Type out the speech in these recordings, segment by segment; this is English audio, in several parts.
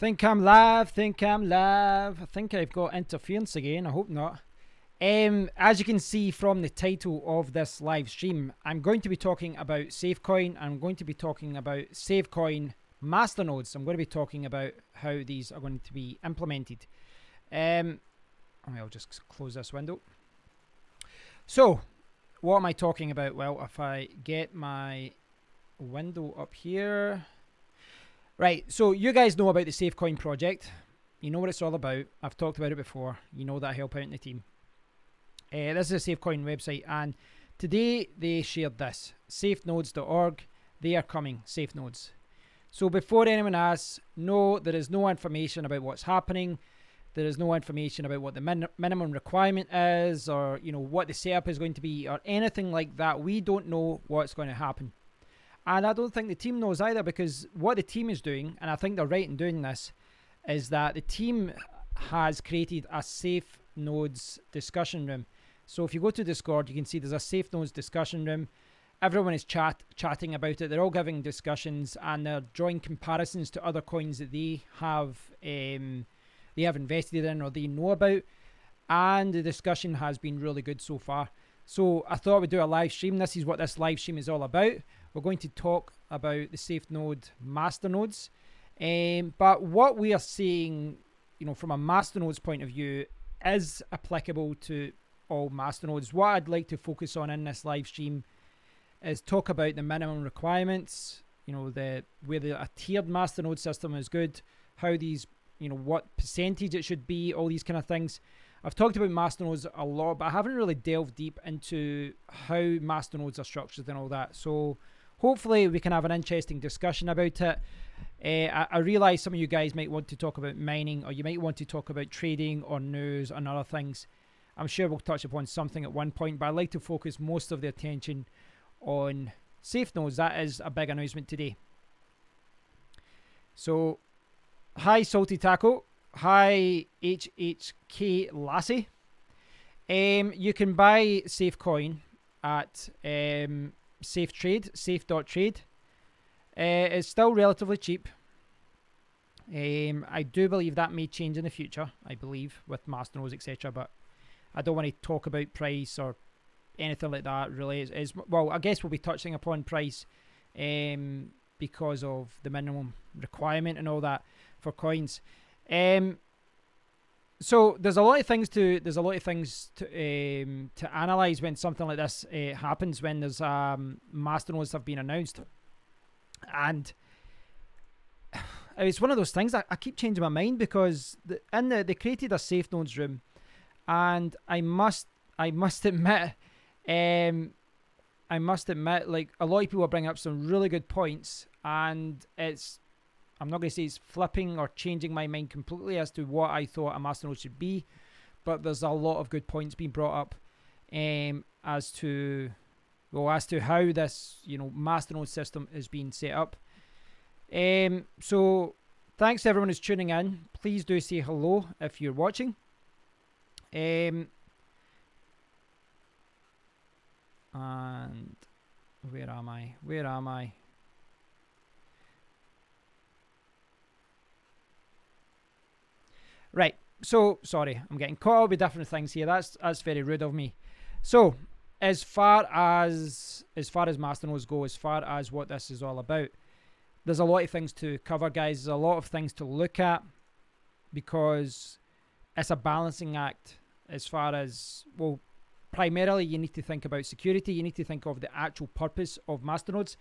Think I'm live, think I'm live. I think I've got interference again, I hope not. As you can see from the title of this live stream, I'm going to be talking about SafeCoin. I'm going to be talking about SafeCoin Masternodes. I'm going to be talking about how these are going to be implemented. I'll just close this window. So, what am I talking about? Well, if I get my window up here. Right, so you guys know about the SafeCoin project. You know what it's all about. I've talked about it before. You know that I help out in the team. This is a SafeCoin website, and today they shared this. Safenodes.org. They are coming, SafeNodes. So before anyone asks, no, there is no information about what's happening. There is no information about what the minimum requirement is, or what the setup is going to be, or anything like that. We don't know what's going to happen. And I don't think the team knows either, because what the team is doing, and I think they're right in doing this, is that the team has created a SafeNodes discussion room. So if you go to Discord, you can see there's a SafeNodes discussion room. Everyone is chatting about it. They're all giving discussions, and they're drawing comparisons to other coins that they have invested in or they know about. And the discussion has been really good so far. So I thought we'd do a live stream. This is what this live stream is all about. We're going to talk about the SafeNode masternodes. But what we are seeing, from a masternodes point of view, is applicable to all masternodes. What I'd like to focus on in this live stream is talk about the minimum requirements, whether a tiered masternode system is good, how these, what percentage it should be, all these kind of things. I've talked about masternodes a lot, but I haven't really delved deep into how masternodes are structured and all that. So hopefully we can have an interesting discussion about it. I realize some of you guys might want to talk about mining, or you might want to talk about trading or news and other things. I'm sure we'll touch upon something at one point, but I'd like to focus most of the attention on SafeNodes. That is a big announcement today. So, hi Salty Taco. Hi HHK Lassie. You can buy SafeCoin at safe.trade. It's still relatively cheap. I do believe that may change in the future, I believe, with masternodes, etc. But I don't want to talk about price or anything like that, really. Well, I guess we'll be touching upon price because of the minimum requirement and all that for coins. So there's a lot of things to analyze when something like this happens, when there's masternodes have been announced. And it's one of those things I keep changing my mind, because they created a SafeNodes room, and I must admit, like, a lot of people are bringing up some really good points, and I'm not going to say it's flipping or changing my mind completely as to what I thought a masternode should be, but there's a lot of good points being brought up as to how this masternode system is being set up. So thanks to everyone who's tuning in. Please do say hello if you're watching. And where am I? Right, so sorry, I'm getting caught up with different things here. That's very rude of me. So as far as masternodes go, as far as what this is all about, there's a lot of things to cover, guys. There's a lot of things to look at, because it's a balancing act. As far as, well, primarily you need to think about security. You need to think of the actual purpose of masternodes,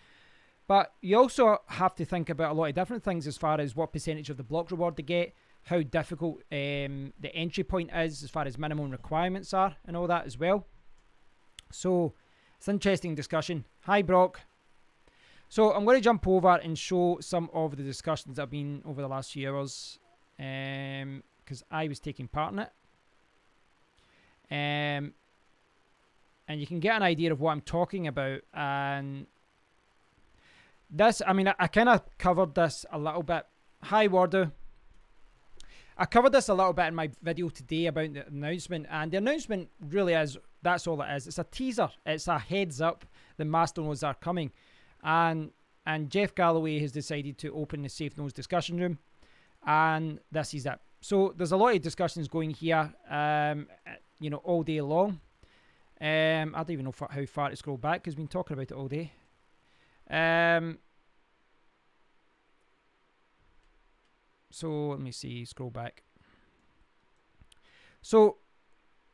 but you also have to think about a lot of different things, as far as what percentage of the block reward they get, how difficult the entry point is, as far as minimum requirements are, and all that as well. So it's an interesting discussion. Hi Brock. So I'm going to jump over and show some of the discussions that have been over the last few hours, because I was taking part in it. And you can get an idea of what I'm talking about. And this, I kind of covered this a little bit. Hi Wardo. I covered this a little bit in my video today about the announcement, and the announcement really is, that's all it is. It's a teaser. It's a heads up. The masternodes are coming. And Jeff Galloway has decided to open the SafeNodes discussion room. and this is it. So there's a lot of discussions going here, all day long. I don't even know how far to scroll back because we've been talking about it all day. So let me see, scroll back. So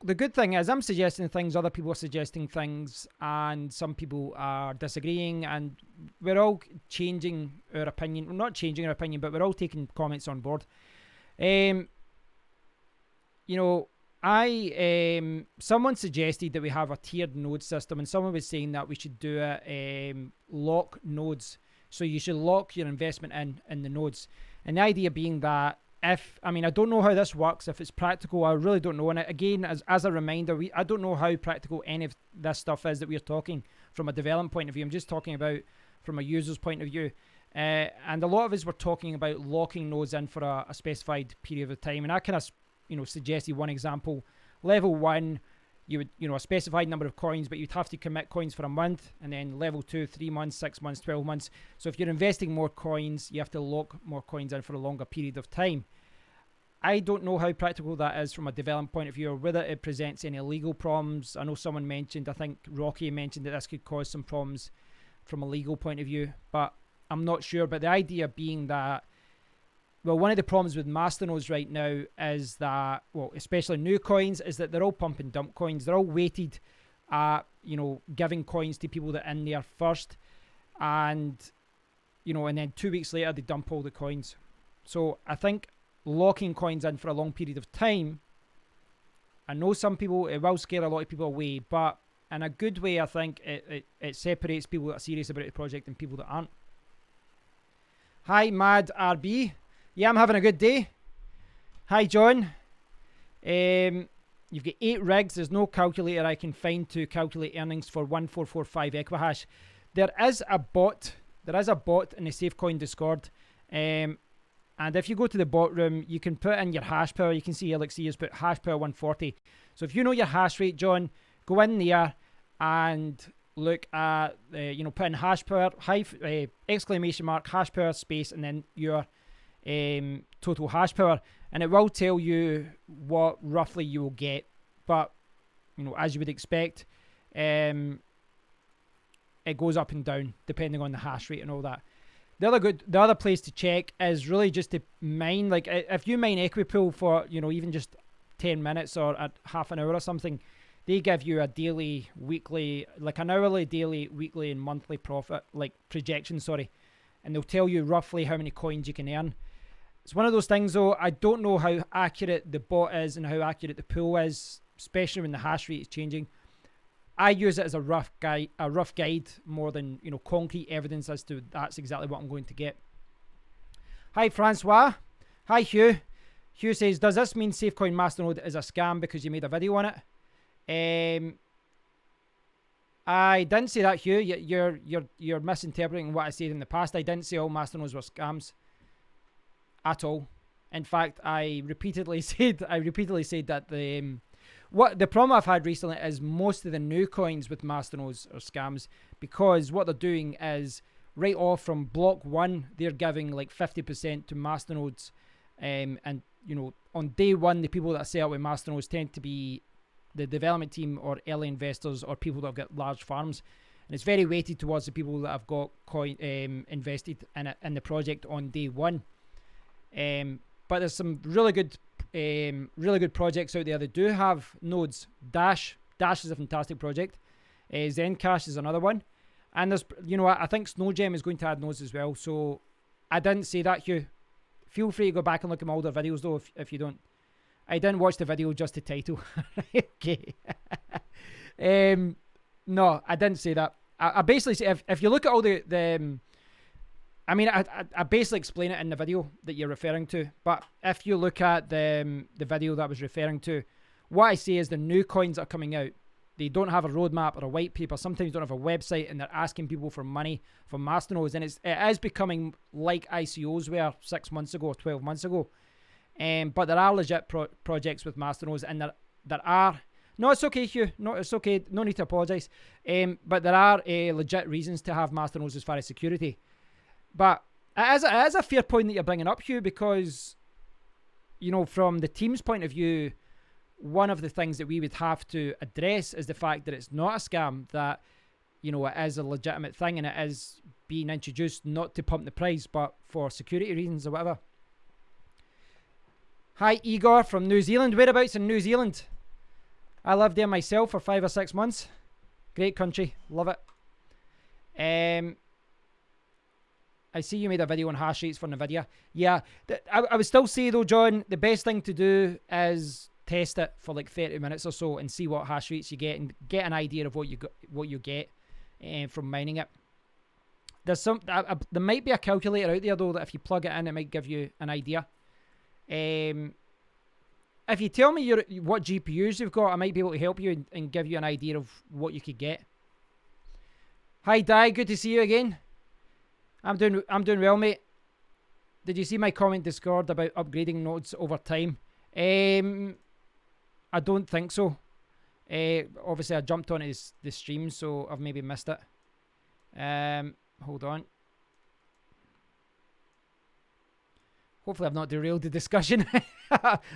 the good thing is I'm suggesting things, other people are suggesting things, and some people are disagreeing, and we're all changing our opinion. We're not changing our opinion, but we're all taking comments on board. Someone suggested that we have a tiered node system, and someone was saying that we should do a lock nodes. So you should lock your investment in the nodes. And the idea being that I don't know how this works, if it's practical, I really don't know. And again, as a reminder, I don't know how practical any of this stuff is that we're talking from a development point of view. I'm just talking about from a user's point of view. And a lot of us were talking about locking nodes in for a specified period of time. And I kind of, suggested one example. Level 1, you would, a specified number of coins, but you'd have to commit coins for a month. And then level 2, 3 months, 6 months, 12 months. So if you're investing more coins, you have to lock more coins in for a longer period of time. I don't know how practical that is from a development point of view, or whether it presents any legal problems. I know someone mentioned, I think Rocky mentioned, that this could cause some problems from a legal point of view, but I'm not sure. But the idea being that, well, one of the problems with masternodes right now is that, well, especially new coins, is that they're all pump and dump coins. They're all weighted at, giving coins to people that are in there first. And, and then 2 weeks later, they dump all the coins. So I think locking coins in for a long period of time, I know some people, it will scare a lot of people away, but in a good way, I think it separates people that are serious about the project and people that aren't. Hi, Mad RB. Yeah, I'm having a good day. Hi, John. You've got 8 rigs. There's no calculator I can find to calculate earnings for 1445 Equihash. There is a bot. There is a bot in the SafeCoin Discord. And if you go to the bot room, you can put in your hash power. You can see Elixir has put hash power 140. So if you know your hash rate, John, go in there and look at, put in hash power, exclamation mark, hash power space, and then your total hash power, and it will tell you what roughly you will get. But as you would expect, it goes up and down depending on the hash rate and all that. The other place to check is really just to mine. Like if you mine Equipool for even just 10 minutes or at half an hour or something, they give you a daily, weekly, like an hourly, daily, weekly, and monthly profit, like projection, and they'll tell you roughly how many coins you can earn. It's one of those things, though. I don't know how accurate the bot is and how accurate the pool is, especially when the hash rate is changing. I use it as a rough guide more than concrete evidence as to that's exactly what I'm going to get. Hi, Francois. Hi, Hugh. Hugh says, does this mean SafeCoin Masternode is a scam because you made a video on it? I didn't say that, Hugh. You're misinterpreting what I said in the past. I didn't say all masternodes were scams at all. In fact, I repeatedly said that the problem I've had recently is most of the new coins with masternodes are scams, because what they're doing is right off from block 1, they're giving like 50% to masternodes, and on day 1, the people that are set up with masternodes tend to be the development team or early investors or people that have got large farms, and it's very weighted towards the people that have got invested in the project on day 1. But there's some really good projects out there that do have nodes. Dash is a fantastic project. Zencash is another one, and there's I think Snowgem is going to add nodes as well. So I didn't say that, Hugh. Feel free to go back and look at my older videos though if you don't. I didn't watch the video, just the title. Okay. No, I didn't say that. I basically say if you look at all I basically explain it in the video that you're referring to. But if you look at the video that I was referring to, what I say is the new coins that are coming out, they don't have a roadmap or a white paper. Sometimes don't have a website, and they're asking people for money for masternodes. And it is becoming like ICOs were 6 months ago or 12 months ago. But there are legit projects with masternodes, and there are... No, it's okay, Hugh. No, it's okay. No need to apologise. But there are legit reasons to have masternodes as far as security. But it is a fair point that you're bringing up, Hugh, because, you know, from the team's point of view, one of the things that we would have to address is the fact that it's not a scam, that, you know, it is a legitimate thing and it is being introduced not to pump the price, but for security reasons or whatever. Hi, Igor from New Zealand. Whereabouts in New Zealand? I lived there myself for 5 or 6 months. Great country. Love it. I see you made a video on hash rates for NVIDIA. Yeah, I would still say though, John, the best thing to do is test it for like 30 minutes or so and see what hash rates you get and get an idea of what you get from mining it. There's there might be a calculator out there though that if you plug it in, it might give you an idea. If you tell me what GPUs you've got, I might be able to help you and give you an idea of what you could get. Hi, Di. Good to see you again. I'm doing well, mate. Did you see my comment Discord about upgrading nodes over time? I don't think so. Obviously, I jumped onto the stream, so I've maybe missed it. Hold on. Hopefully, I've not derailed the discussion.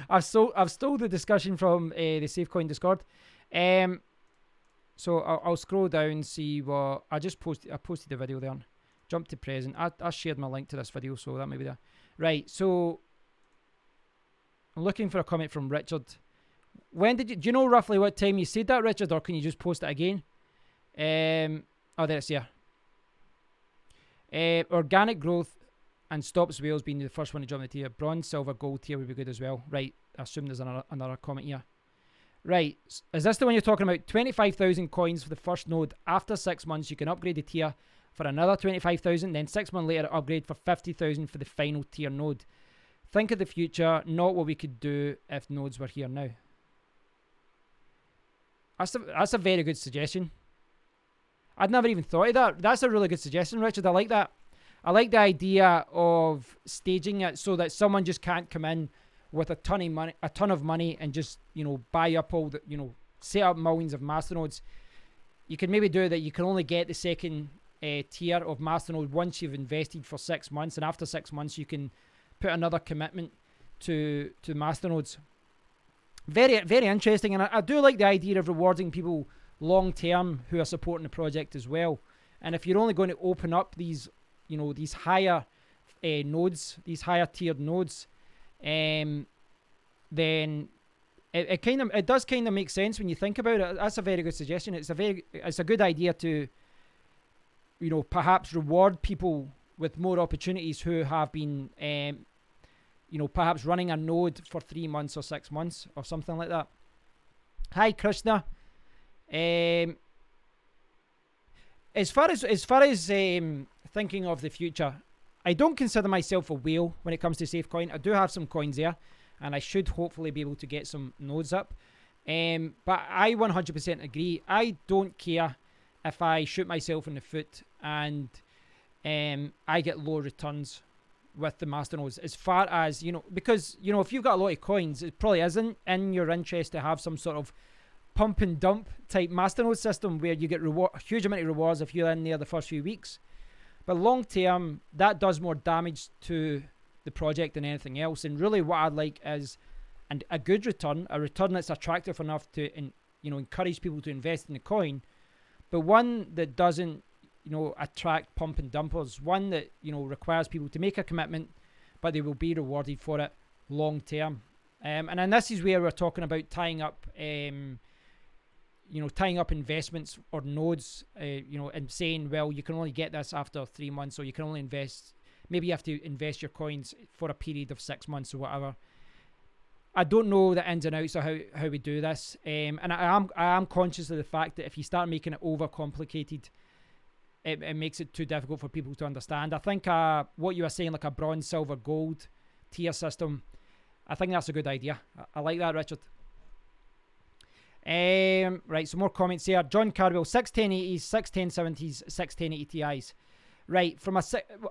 I've stole the discussion from the SafeCoin Discord. So I'll scroll down, see what I just posted. I posted the video there. Jump to present. I shared my link to this video, so that may be there. Right. So I'm looking for a comment from Richard. When did you? Do you know roughly what time you said that, Richard, or can you just post it again? Oh, there it's here. Organic growth and stops whales being the first one to jump the tier. Bronze, silver, gold tier would be good as well. Right. I assume there's another comment here. Right. Is this the one you're talking about? 25,000 coins for the first node. After 6 months, you can upgrade the tier for another 25,000. Then 6 months later, upgrade for 50,000 for the final tier node. Think of the future, not what we could do if nodes were here now. That's a very good suggestion. I'd never even thought of that. That's a really good suggestion, Richard. I like that. I like the idea of staging it so that someone just can't come in with a ton of money and just, you know, buy up all the, you know, set up millions of masternodes. You can maybe do that. You can only get the second tier of masternode once you've invested for 6 months, and after 6 months you can put another commitment to masternodes. Very, very interesting, and I do like the idea of rewarding people long term who are supporting the project as well. And if you're only going to open up these, you know, these higher nodes, these higher tiered nodes, then it does kind of make sense when you think about it. That's a very good suggestion. It's a good idea to, you know, perhaps reward people with more opportunities who have been, you know, perhaps running a node for 3 months or 6 months or something like that. Hi, Krishna. As far as thinking of the future, I don't consider myself a whale when it comes to SafeCoin. I do have some coins there, and I should hopefully be able to get some nodes up. But I 100% agree. I don't care if I shoot myself in the foot and I get low returns with the masternodes, as far as, you know, because, you know, if you've got a lot of coins, it probably isn't in your interest to have some sort of pump and dump type masternode system where you get a huge amount of rewards if you're in there the first few weeks. But long term, that does more damage to the project than anything else. And really what I'd like is a good return, a return that's attractive enough to, you know, encourage people to invest in the coin, but one that doesn't, you know, attract pump and dumpers, one that, you know, requires people to make a commitment, but they will be rewarded for it long term. And then this is where we're talking about tying up, you know, tying up investments or nodes, you know, and saying, well, you can only get this after 3 months, or you can only invest, maybe you have to invest your coins for a period of 6 months or whatever. I don't know the ins and outs of how we do this. And I am conscious of the fact that if you start making it overcomplicated, it makes it too difficult for people to understand. I think what you were saying, like a bronze, silver, gold tier system, I think that's a good idea. I like that, Richard. Right, some more comments here. John Cardwell, 61080s, 61070s, 61080 Ti's. Right,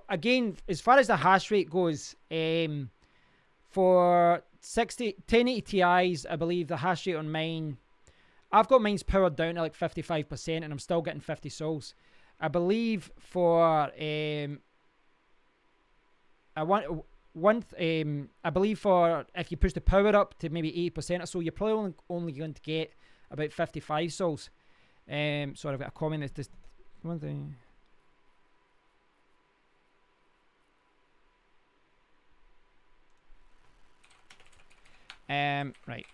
again, as far as the hash rate goes, for 1080 Ti's, I believe the hash rate on mine, I've got mine's powered down to like 55%, and I'm still getting 50 sols. I believe for I believe for if you push the power up to maybe 80% or so, you're probably only going to get about 55 sols. Sorry, I've got a comment that's just one thing. Right.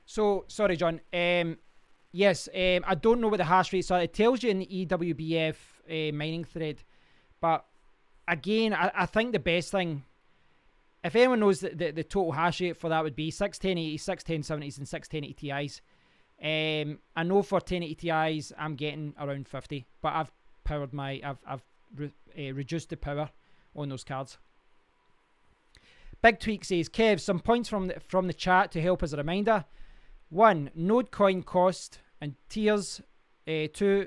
So sorry, John. Yes. I don't know what the hash rates are. It tells you in the EWBF mining thread, but again, I think the best thing, if anyone knows the total hash rate for that would be 61080s, 61070s, and 61080 Ti's. I know for 1080 Ti's I'm getting around 50, but I've powered I've reduced the power on those cards. Big Tweak says, Kev, some points from the chat to help as a reminder. 1. Node coin cost and tiers. 2.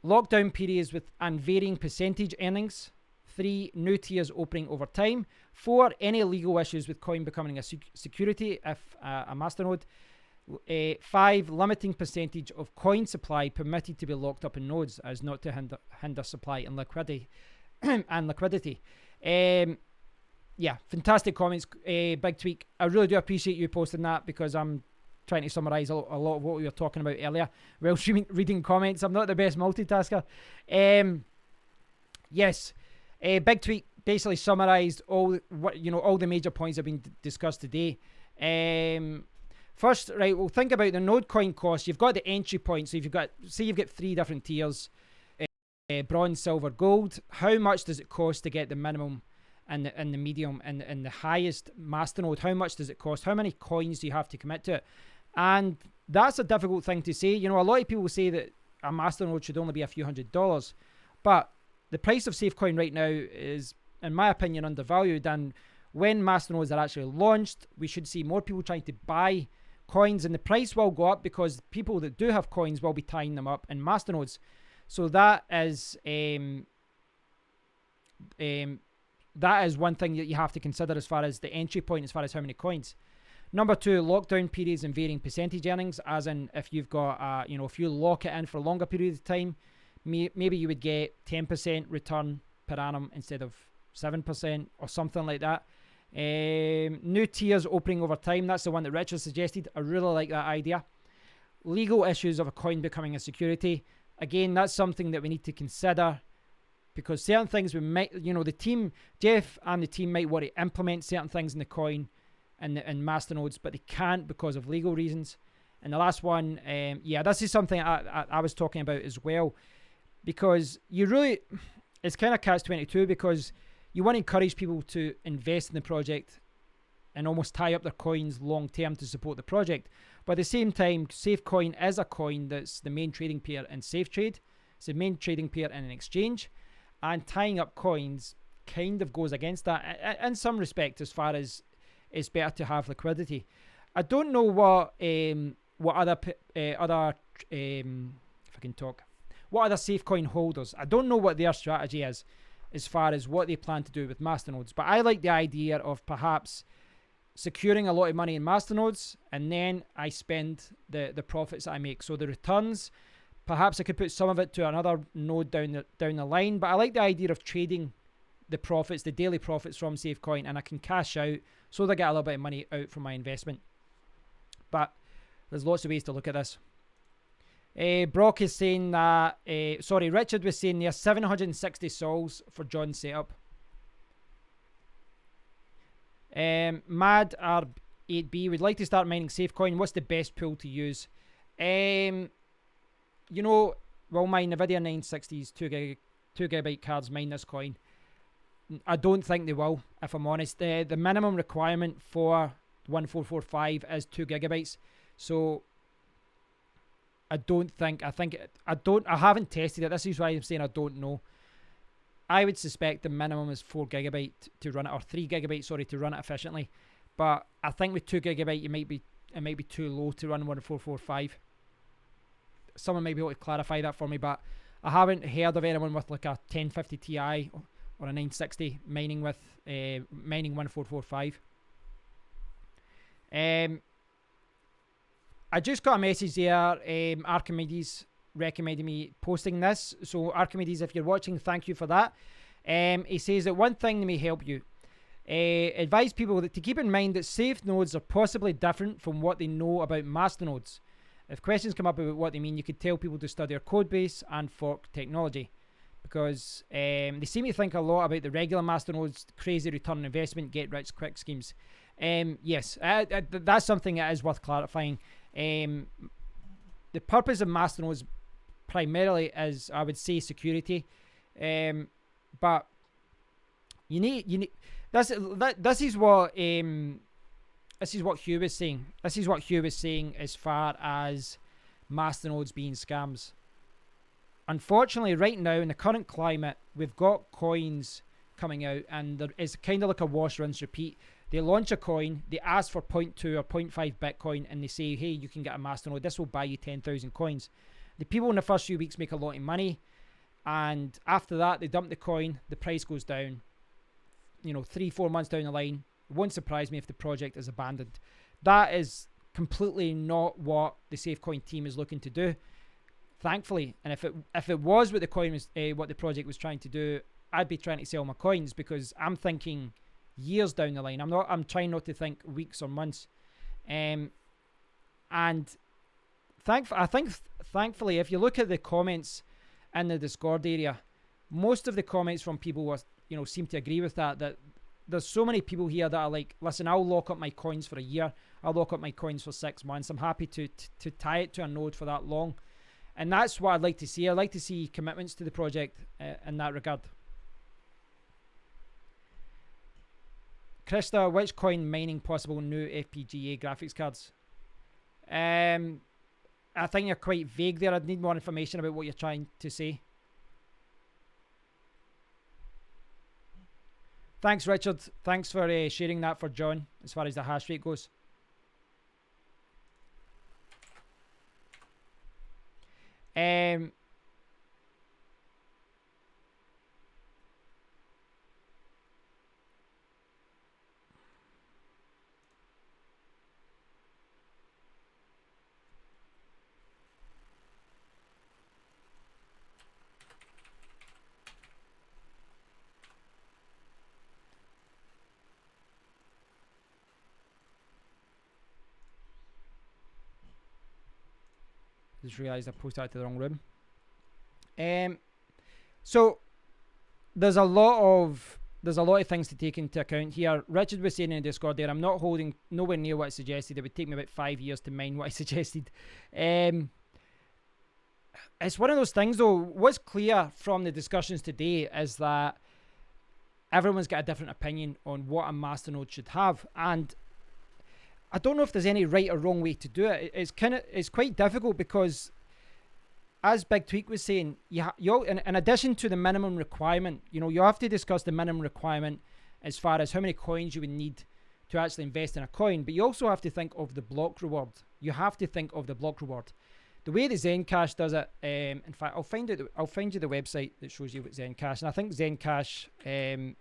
Lockdown periods and varying percentage earnings. 3. New tiers opening over time. 4. Any legal issues with coin becoming a security if a masternode. 5. Limiting percentage of coin supply permitted to be locked up in nodes as not to hinder supply and liquidity. Yeah, fantastic comments, Big Tweak. I really do appreciate you posting that because I'm trying to summarise a lot of what we were talking about earlier while reading comments. I'm not the best multitasker. Yes, Big Tweak basically summarised all the major points that have been discussed today. First, right, we'll think about the node coin cost. You've got the entry point. So if you've got 3 different tiers, bronze, silver, gold. How much does it cost to get the minimum and the medium and the highest masternode? How much does it cost? How many coins do you have to commit to it? And that's a difficult thing to say. A lot of people say that a masternode should only be a few $100s, but the price of SafeCoin right now is, in my opinion, undervalued. And when masternodes are actually launched, we should see more people trying to buy coins, and the price will go up because people that do have coins will be tying them up in masternodes. So that is one thing that you have to consider as far as the entry point, as far as how many coins. Number 2, lockdown periods and varying percentage earnings, as in if you've got, if you lock it in for a longer period of time, maybe you would get 10% return per annum instead of 7% or something like that. New tiers opening over time, that's the one that Richard suggested. I really like that idea. Legal issues of a coin becoming a security. Again, that's something that we need to consider, because certain things we might, the team, Jeff and the team might want to implement certain things in the coin and masternodes, but they can't because of legal reasons. And the last one, this is something I was talking about as well, because it's kind of catch-22, because you want to encourage people to invest in the project and almost tie up their coins long term to support the project. But at the same time, SafeCoin is a coin that's the main trading pair in SafeTrade. It's the main trading pair in an exchange. And tying up coins kind of goes against that in some respect, as far as it's better to have liquidity. I don't know what other SafeCoin holders, I don't know what their strategy is as far as what they plan to do with masternodes. But I like the idea of perhaps securing a lot of money in masternodes, and then I spend the profits that I make. So the returns, perhaps I could put some of it to another node down the line. But I like the idea of trading the profits, the daily profits from SafeCoin, and I can cash out so that I get a little bit of money out from my investment. But there's lots of ways to look at this. Brock is saying that, Richard was saying there's 760 sols for John's setup. Mad R8B would like to start mining SafeCoin. What's the best pool to use? Will my NVIDIA 960s 2 gigabyte cards mine this coin? I don't think they will, if I'm honest. The minimum requirement for 1445 is 2 gigabytes. So I haven't tested it. This is why I'm saying I don't know. I would suspect the minimum is 4 gigabyte to run it, or 3 gigabyte, to run it efficiently. But I think with 2 gigabyte, it might be too low to run 1445. Someone might be able to clarify that for me, but I haven't heard of anyone with like a 1050 Ti or a 960 mining 1445. I just got a message there. Archimedes recommended me posting this. So Archimedes, if you're watching, thank you for that. He says that one thing that may help you. Advise people that to keep in mind that safe nodes are possibly different from what they know about masternodes. If questions come up about what they mean, you could tell people to study our code base and fork technology, because they seem to think a lot about the regular masternodes, crazy return on investment, get rich quick schemes. Yes, that's something that is worth clarifying. The purpose of masternodes primarily is, I would say, security, but you need this is what Hugh was saying. This is what Hugh was saying as far as masternodes being scams. Unfortunately, right now in the current climate, we've got coins coming out, and it's kind of like a wash, rinse, repeat. They launch a coin, they ask for 0.2 or 0.5 Bitcoin, and they say, hey, you can get a masternode. This will buy you 10,000 coins. The people in the first few weeks make a lot of money, and after that, they dump the coin, the price goes down. 3-4 months down the line, it won't surprise me if the project is abandoned. That is completely not what the SafeCoin team is looking to do, thankfully. And if it was what the coin was, what the project was trying to do, I'd be trying to sell my coins, because I'm thinking years down the line. I'm trying not to think weeks or months. And thankfully, if you look at the comments in the Discord area, most of the comments from people were, seem to agree with that there's so many people here that are like, listen, I'll lock up my coins for a year. I'll lock up my coins for 6 months. I'm happy to tie it to a node for that long. And that's what I'd like to see. I'd like to see commitments to the project in that regard. Krista, which coin mining possible new FPGA graphics cards? I think you're quite vague there. I'd need more information about what you're trying to say. Thanks, Richard. Thanks for sharing that for John as far as the hash rate goes. Just realised I posted that to the wrong room. So there's a lot of things to take into account here. Richard was saying in the Discord there, I'm not holding nowhere near what I suggested. It would take me about 5 years to mine what I suggested. It's one of those things though. What's clear from the discussions today is that everyone's got a different opinion on what a masternode should have, and I don't know if there's any right or wrong way to do it. It's quite difficult, because as Big Tweak was saying, in addition to the minimum requirement, you have to discuss the minimum requirement as far as how many coins you would need to actually invest in a coin, but you also have to think of the block reward. You have to think of the block reward. The way that Zencash does it, in fact, I'll find you the website that shows you what Zencash, and I think Zencash, if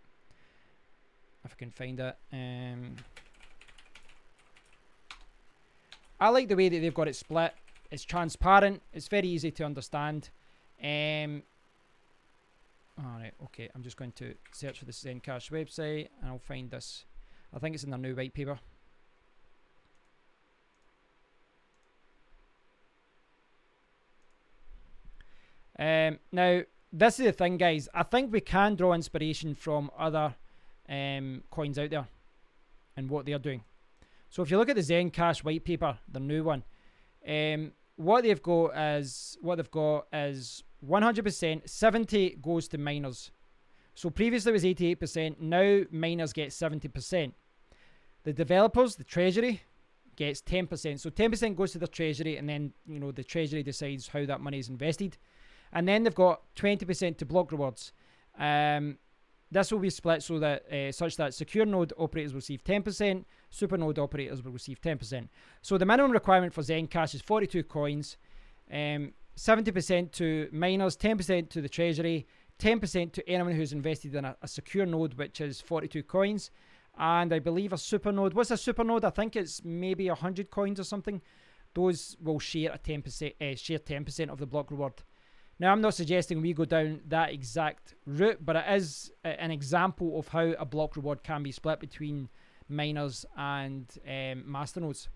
I can find it, I like the way that they've got it split. It's transparent. It's very easy to understand. Alright, okay. I'm just going to search for the Zencash website, and I'll find this. I think it's in their new white paper. Now, this is the thing, guys. I think we can draw inspiration from other coins out there and what they're doing. So if you look at the Zencash white paper, the new one, what they've got is 100%, 70 goes to miners. So previously it was 88%, now miners get 70%. The developers, the treasury, gets 10%. So 10% goes to the treasury, and then the treasury decides how that money is invested. And then they've got 20% to block rewards. This will be split so that such that secure node operators will receive 10%, super node operators will receive 10%. So the minimum requirement for Zencash is 42 coins, 70% to miners, 10% to the treasury, 10% to anyone who's invested in a secure node, which is 42 coins, and I believe a super node. What's a super node? I think it's maybe 100 coins or something. Those will share a 10%, share 10% of the block reward. Now, I'm not suggesting we go down that exact route, but it is an example of how a block reward can be split between miners and masternodes.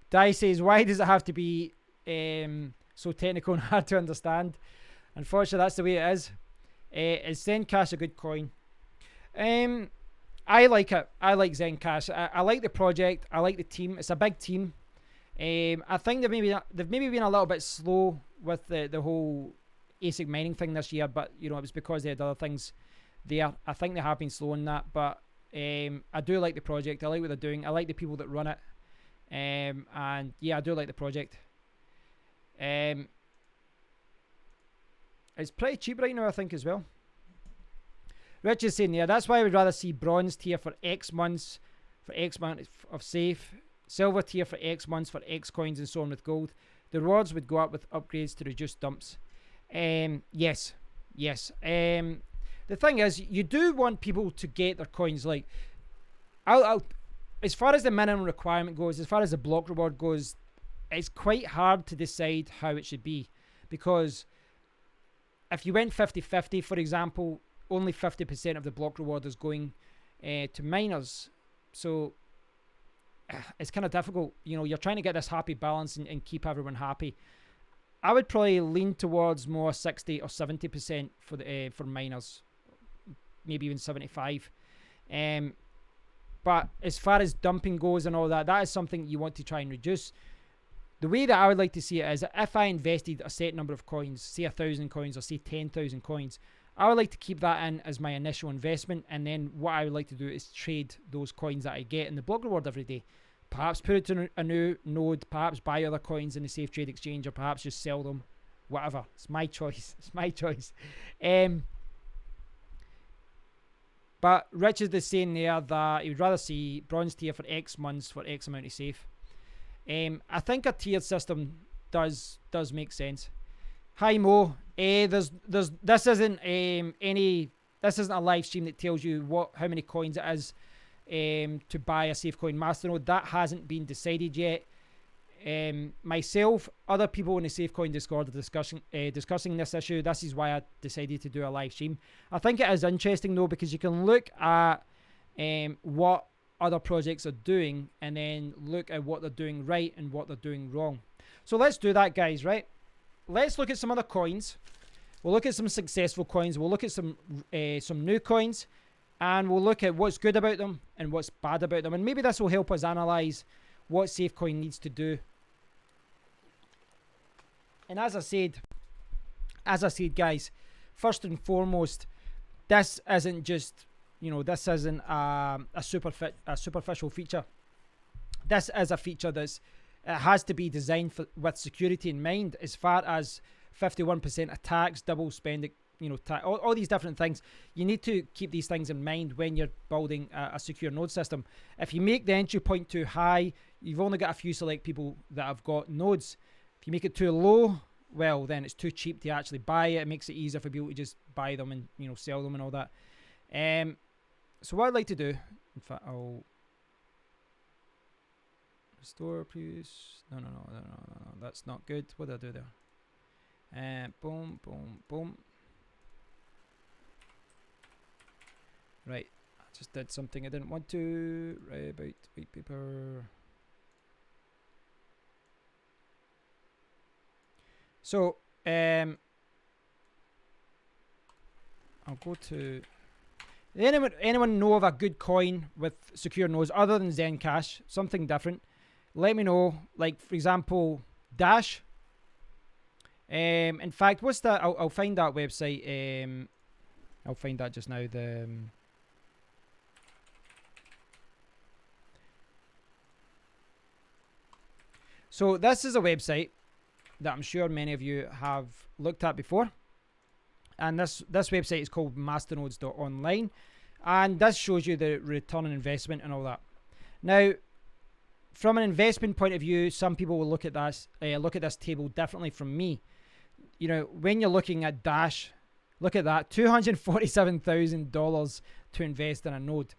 Dai says, why does it have to be so technical and hard to understand? Unfortunately, that's the way it is. Is Zencash a good coin? I like it. I like Zencash. I like the project. I like the team. It's a big team. I think they've maybe been a little bit slow with the whole ASIC mining thing this year, but you know, it was because they had other things there. I think they have been slow in that, but I do like the project. I like what they're doing. I like the people that run it. And yeah, I do like the project. It's pretty cheap right now, I think, as well. Rich is saying, yeah, that's why I would rather see bronze tier for X months, for X amount of safe, silver tier for X months for X coins, and so on with gold. The rewards would go up with upgrades to reduce dumps. Yes. The thing is, you do want people to get their coins. Like, as far as the minimum requirement goes, as far as the block reward goes, it's quite hard to decide how it should be. Because if you went 50-50, for example, only 50% of the block reward is going to miners. So it's kind of difficult. You know, you're trying to get this happy balance and keep everyone happy. I would probably lean towards more 60 or 70% for miners, maybe even 75. But as far as dumping goes and all that, that is something you want to try and reduce. The way that I would like to see it is, if I invested a set number of coins, say 1,000 coins or say 10,000 coins, I would like to keep that in as my initial investment, and then what I would like to do is trade those coins that I get in the block reward every day. Perhaps put it to a new node, perhaps buy other coins in the Safe Trade Exchange, or perhaps just sell them. Whatever. It's my choice. It's my choice. But Richard is saying there that he would rather see bronze tier for X months for X amount of safe. I think a tiered system does make sense. Hi Mo, this isn't a live stream that tells you how many coins it is to buy a SafeCoin Masternode. That hasn't been decided yet. Myself, other people in the SafeCoin Discord are discussing this issue. This is why I decided to do a live stream. I think it is interesting though, because you can look at what other projects are doing and then look at what they're doing right and what they're doing wrong. So let's do that, guys, right? Let's look at some other coins. We'll look at some successful coins. We'll look at some new coins, and we'll look at what's good about them and what's bad about them. And maybe this will help us analyze what SafeCoin needs to do. And as I said, guys, first and foremost, this isn't just, this isn't a superficial feature. This is a feature it has to be designed with security in mind, as far as 51% attacks, double spend, all these different things. You need to keep these things in mind when you're building a secure node system. If you make the entry point too high, you've only got a few select people that have got nodes. If you make it too low, well, then it's too cheap to actually buy it. It makes it easier for people to just buy them and sell them and all that. So what I'd like to do, in fact, I'll restore, please. No, that's not good. What did I do there? Boom. Right, I just did something I didn't want to. Right, about white paper. So, I'll go to. Anyone know of a good coin with secure nodes other than Zencash? Something different. Let me know. Like, for example, Dash. In fact, what's that? I'll find that website. I'll find that just now. So this is a website that I'm sure many of you have looked at before. And this website is called masternodes.online. And this shows you the return on investment and all that. Now, from an investment point of view, some people will look at this table differently from me. When you're looking at Dash, look at that, $247,000 to invest in a node.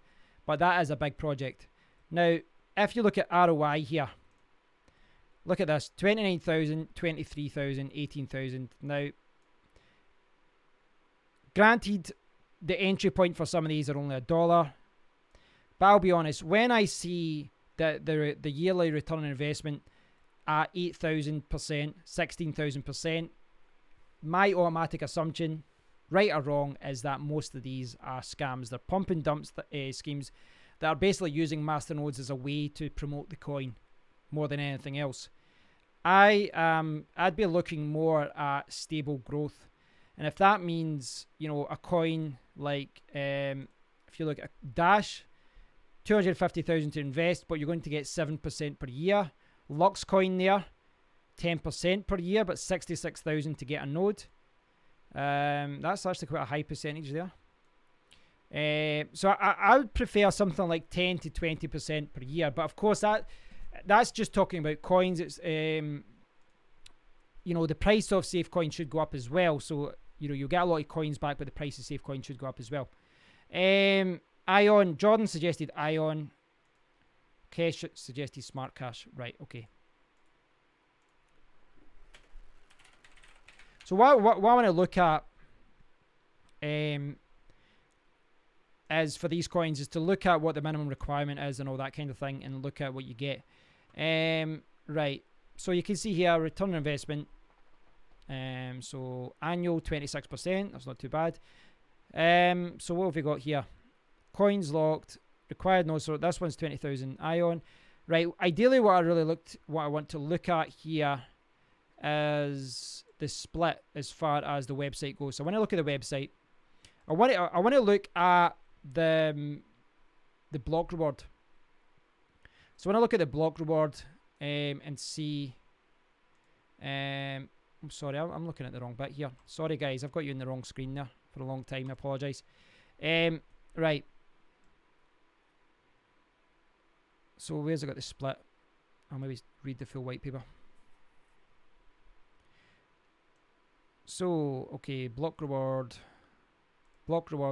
But that is a big project. Now, if you look at ROI here, Look at this, 29,000, 23,000, 18,000. Now, granted, the entry point for some of these are only $1. But I'll be honest, when I see that the yearly return on investment at 8,000%, 16,000%, my automatic assumption, right or wrong, is that most of these are scams. They're pump and dump schemes that are basically using masternodes as a way to promote the coin more than anything else. I'd be looking more at stable growth, and if that means, you know, a coin like if you look at Dash, 250,000 to invest, but you're going to get 7% per year. Lux coin there, 10% per year, but 66,000 to get a node. That's actually quite a high percentage there. So I would prefer something like 10 to 20% per year, but of course that's just talking about coins. It's you know, the price of SafeCoin should go up as well, so you know, you'll get a lot of coins back, but the price of SafeCoin should go up as well. Ion, Jordan suggested Ion. Kesh suggested Smart Cash. Right, okay. So what I want to look at is for these coins is to look at what the minimum requirement is and all that kind of thing, and look at what you get. Right, so you can see here return on investment. So annual 26%. That's not too bad. So what have we got here? Coins locked, required nodes. So this one's 20,000 Ion. Right. Ideally, what I want to look at here is the split as far as the website goes. So when I look at the website, I want to look at the block reward. So when I look at the block reward and see, I'm sorry, I'm looking at the wrong bit here. Sorry guys, I've got you in the wrong screen there for a long time. I apologise. Right. So where's I got the split? I'll maybe read the full white paper. So, okay, block reward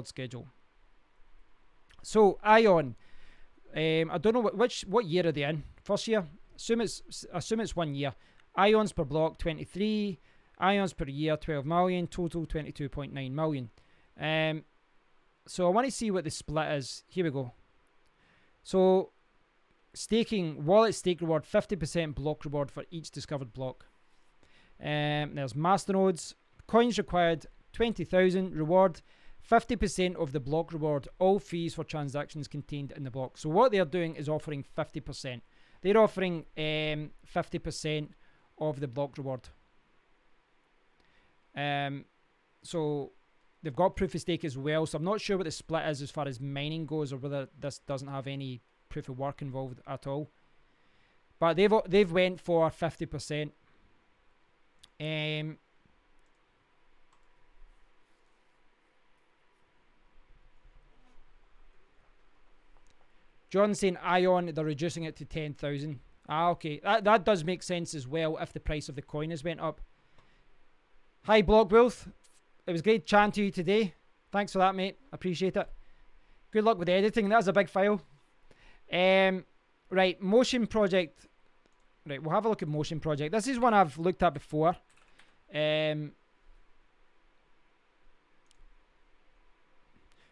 schedule. So, Ion, I don't know what year are they in? First year? Assume it's 1 year. Ions per block 23, ions per year 12 million, total 22.9 million. So I want to see what the split is. Here we go. So staking, wallet stake reward 50% block reward for each discovered block. There's masternodes. Coins required 20,000 reward, 50% of the block reward, all fees for transactions contained in the block. So what they're doing is offering 50%. They're offering 50% of the block reward. So they've got proof of stake as well. So I'm not sure what the split is as far as mining goes, or whether this doesn't have any proof of work involved at all. But they've went for 50%. John's saying Ion, they're reducing it to 10,000. Okay. That does make sense as well if the price of the coin has went up. Hi, Blockwolf. It was great chatting to you today. Thanks for that, mate. Appreciate it. Good luck with the editing. That's a big file. Right, Motion Project. Right, we'll have a look at Motion Project. This is one I've looked at before.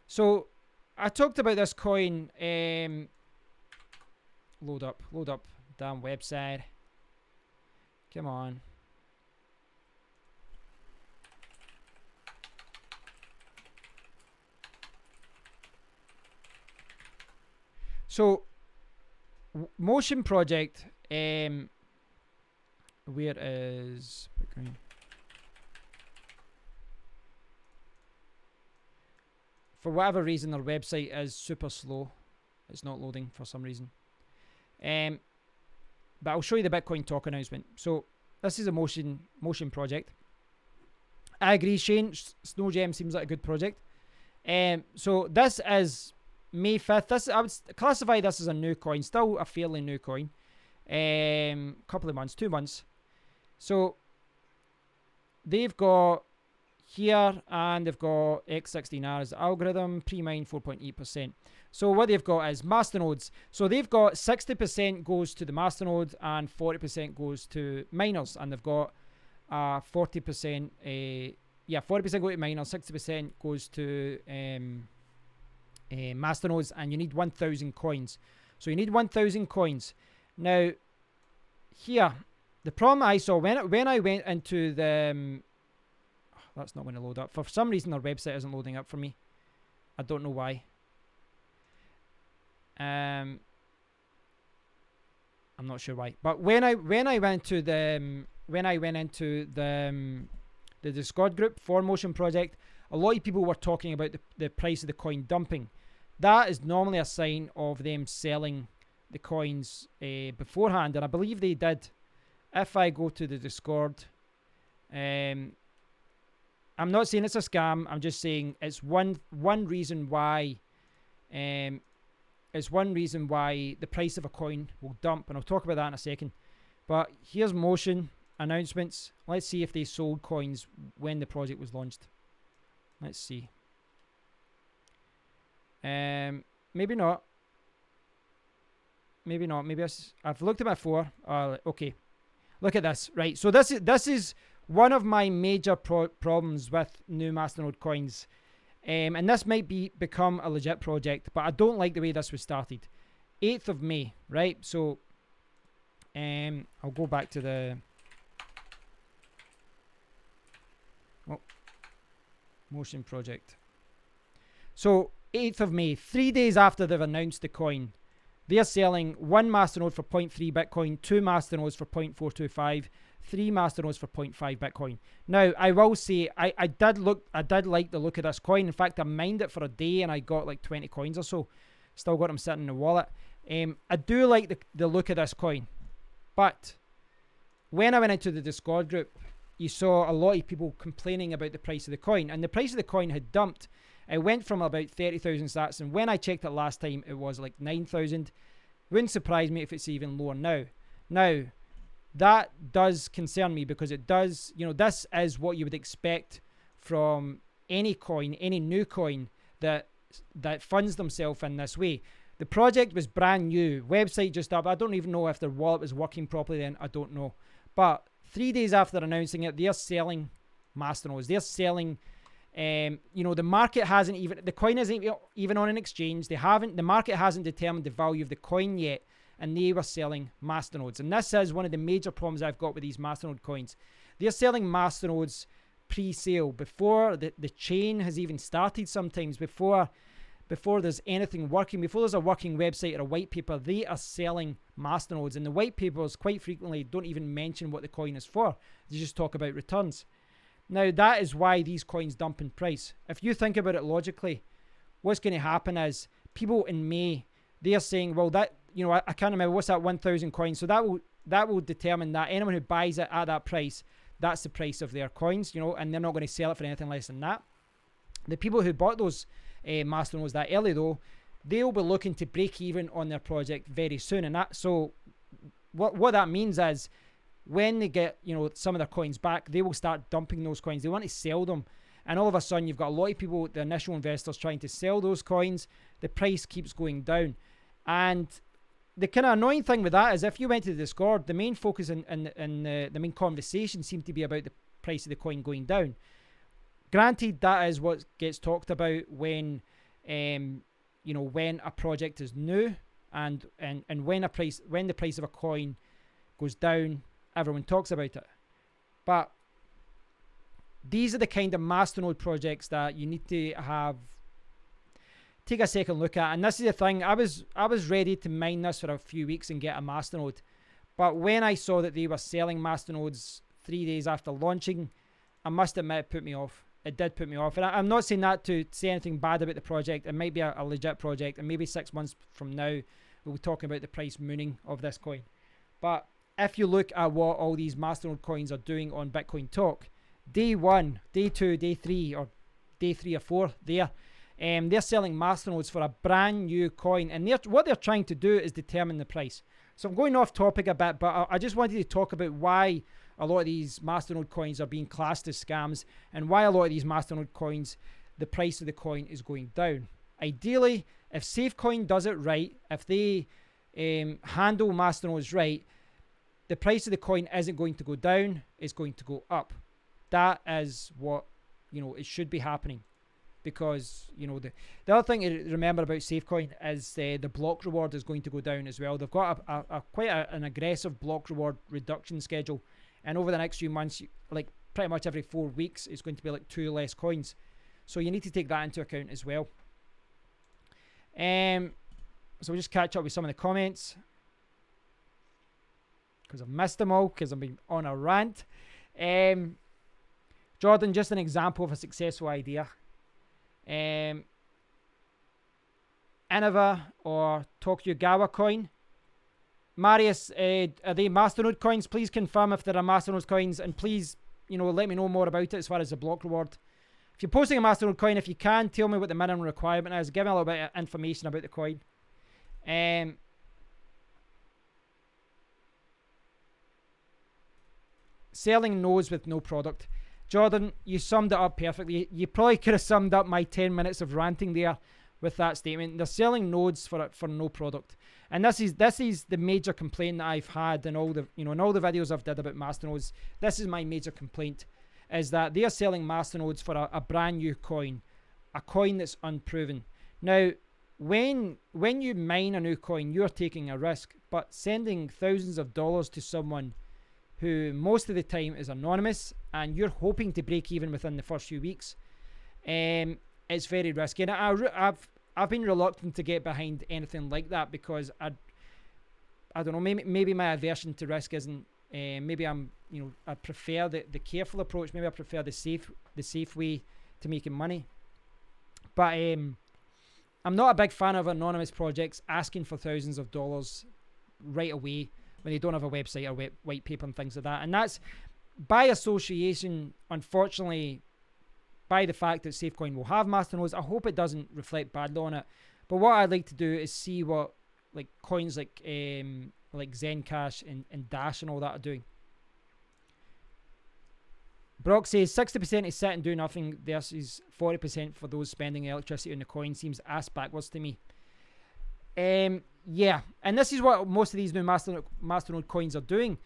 So I talked about this coin. Load up. Damn website. Come on. So Motion Project. Where is Bitcoin? For whatever reason, their website is super slow. It's not loading for some reason. But I'll show you the Bitcoin talk announcement. So this is a Motion project. I agree, Shane. Snowgem seems like a good project. So this is May 5th. I would classify this as a new coin. Still a fairly new coin. Couple of months, 2 months. So they've got here, and they've got X16R as the algorithm, pre-mine 4.8%. So what they've got is masternodes. So they've got 60% goes to the masternode and 40% goes to miners, and they've got 40%. 40% go to miners, 60% goes to masternodes, and you need 1,000 coins. So you need 1,000 coins. Now, here, the problem I saw when I went into the that's not going to load up. For some reason, their website isn't loading up for me. I don't know why. I'm not sure why. But when I went to the Discord group for Motion Project, a lot of people were talking about the price of the coin dumping. That is normally a sign of them selling the coins beforehand, and I believe they did. If I go to the Discord, I'm not saying it's a scam. I'm just saying it's one reason why. It's one reason why the price of a coin will dump, and I'll talk about that in a second. But here's Motion announcements. Let's see if they sold coins when the project was launched. Let's see. Maybe not. Maybe not. Maybe I've looked at it before. Okay. Look at this. Right. So this is one of my major problems with new Masternode coins. And this might become a legit project, but I don't like the way this was started. 8th of May, right? So I'll go back to the Motion project. So 8th of May, 3 days after they've announced the coin, they're selling one masternode for 0.3 Bitcoin, two masternodes for 0.425, three masternodes for 0.5 Bitcoin. Now, I will say, I did like the look of this coin. In fact, I mined it for a day and I got like 20 coins or so. Still got them sitting in the wallet. I do like the look of this coin. But when I went into the Discord group, you saw a lot of people complaining about the price of the coin. And the price of the coin had dumped. It went from about 30,000 sats, and when I checked it last time, it was like 9,000. Wouldn't surprise me if it's even lower now. Now, that does concern me because it does, this is what you would expect from any coin, any new coin that funds themselves in this way. The project was brand new, website just up. I don't even know if their wallet was working properly then. I don't know. But 3 days after announcing it, they're selling masternodes. They're selling. The market hasn't even, the coin isn't even on an exchange. The market hasn't determined the value of the coin yet, and they were selling masternodes. And this is one of the major problems I've got with these masternode coins. They're selling masternodes pre-sale before the chain has even started. Sometimes before there's anything working, before there's a working website or a white paper, they are selling masternodes. And the white papers quite frequently don't even mention what the coin is for. They just talk about returns. Now, that is why these coins dump in price. If you think about it logically, what's going to happen is people in May, they're saying, well, that, I can't remember, what's that 1,000 coins? So that will determine that anyone who buys it at that price, that's the price of their coins, and they're not going to sell it for anything less than that. The people who bought those masternodes that early, though, they'll be looking to break even on their project very soon. And what that means is, when they get, some of their coins back, they will start dumping those coins. They want to sell them. And all of a sudden, you've got a lot of people, the initial investors, trying to sell those coins. The price keeps going down. And the kind of annoying thing with that is if you went to the Discord, the main focus and the main conversation seemed to be about the price of the coin going down. Granted, that is what gets talked about when, when a project is new and when the price of a coin goes down, everyone talks about it. But these are the kind of masternode projects that you need to take a second look at. And this is the thing, I was ready to mine this for a few weeks and get a masternode. But when I saw that they were selling masternodes 3 days after launching, I must admit it put me off. It did put me off. And I'm not saying that to say anything bad about the project. It might be a legit project, and maybe 6 months from now we'll be talking about the price mooning of this coin. But if you look at what all these masternode coins are doing on Bitcoin Talk, day 1, day 2, day 3, or day 3 or 4, they're selling masternodes for a brand new coin, and what they're trying to do is determine the price. So I'm going off topic a bit, but I just wanted to talk about why a lot of these masternode coins are being classed as scams, and why a lot of these masternode coins, the price of the coin is going down. Ideally, if SafeCoin does it right, if they handle Masternodes right, the price of the coin isn't going to go down, it's going to go up. That is what, it should be happening. Because, the other thing to remember about SafeCoin is the block reward is going to go down as well. They've got quite an aggressive block reward reduction schedule. And over the next few months, like pretty much every 4 weeks, it's going to be like 2 less coins. So you need to take that into account as well. So we'll just catch up with some of the comments. Because I've missed them all, because I've been on a rant. Jordan, just an example of a successful idea. Innova or Tokugawa coin. Marius, are they Masternode coins? Please confirm if there are Masternode coins, and please, let me know more about it as far as the block reward. If you're posting a Masternode coin, if you can, tell me what the minimum requirement is. Give me a little bit of information about the coin. Selling nodes with no product. Jordan, you summed it up perfectly. You probably could have summed up my 10 minutes of ranting there with that statement. They're selling nodes for no product. And this is the major complaint that I've had in all the videos I've did about masternodes. This is my major complaint, is that they are selling masternodes for a brand new coin, a coin that's unproven. Now, when you mine a new coin, you're taking a risk, but sending thousands of dollars to someone who most of the time is anonymous, and you're hoping to break even within the first few weeks, it's very risky. And I've been reluctant to get behind anything like that, because I don't know, maybe my aversion to risk isn't, maybe I prefer the careful approach. Maybe I prefer the safe way to making money. But I'm not a big fan of anonymous projects asking for thousands of dollars right away when they don't have a website or white paper and things like that. And that's by association, unfortunately, by the fact that SafeCoin will have masternodes. I hope it doesn't reflect badly on it. But what I'd like to do is see what coins like Zencash and Dash and all that are doing. Brock says 60% is sit and do nothing versus 40% for those spending electricity on the coin. Seems ass backwards to me. Yeah, and this is what most of these new Masternode coins are doing.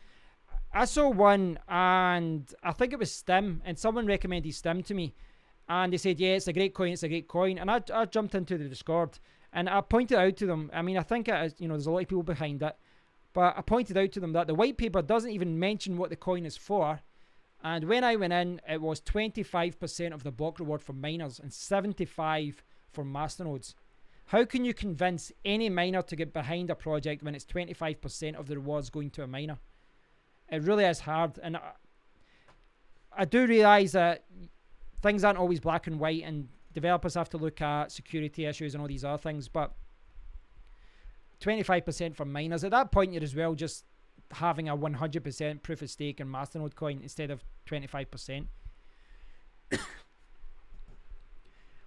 I saw one, and I think it was Stim, and someone recommended Stim to me, and they said, yeah, it's a great coin, and I jumped into the Discord, and I pointed out to them, I mean, I think it is, there's a lot of people behind it, but I pointed out to them that the white paper doesn't even mention what the coin is for, and when I went in, it was 25% of the block reward for miners, and 75% for masternodes. How can you convince any miner to get behind a project when it's 25% of the rewards going to a miner? It really is hard. And I do realise that things aren't always black and white, and developers have to look at security issues and all these other things. But 25% for miners, at that point, you're as well just having a 100% proof of stake in Masternode coin instead of 25%.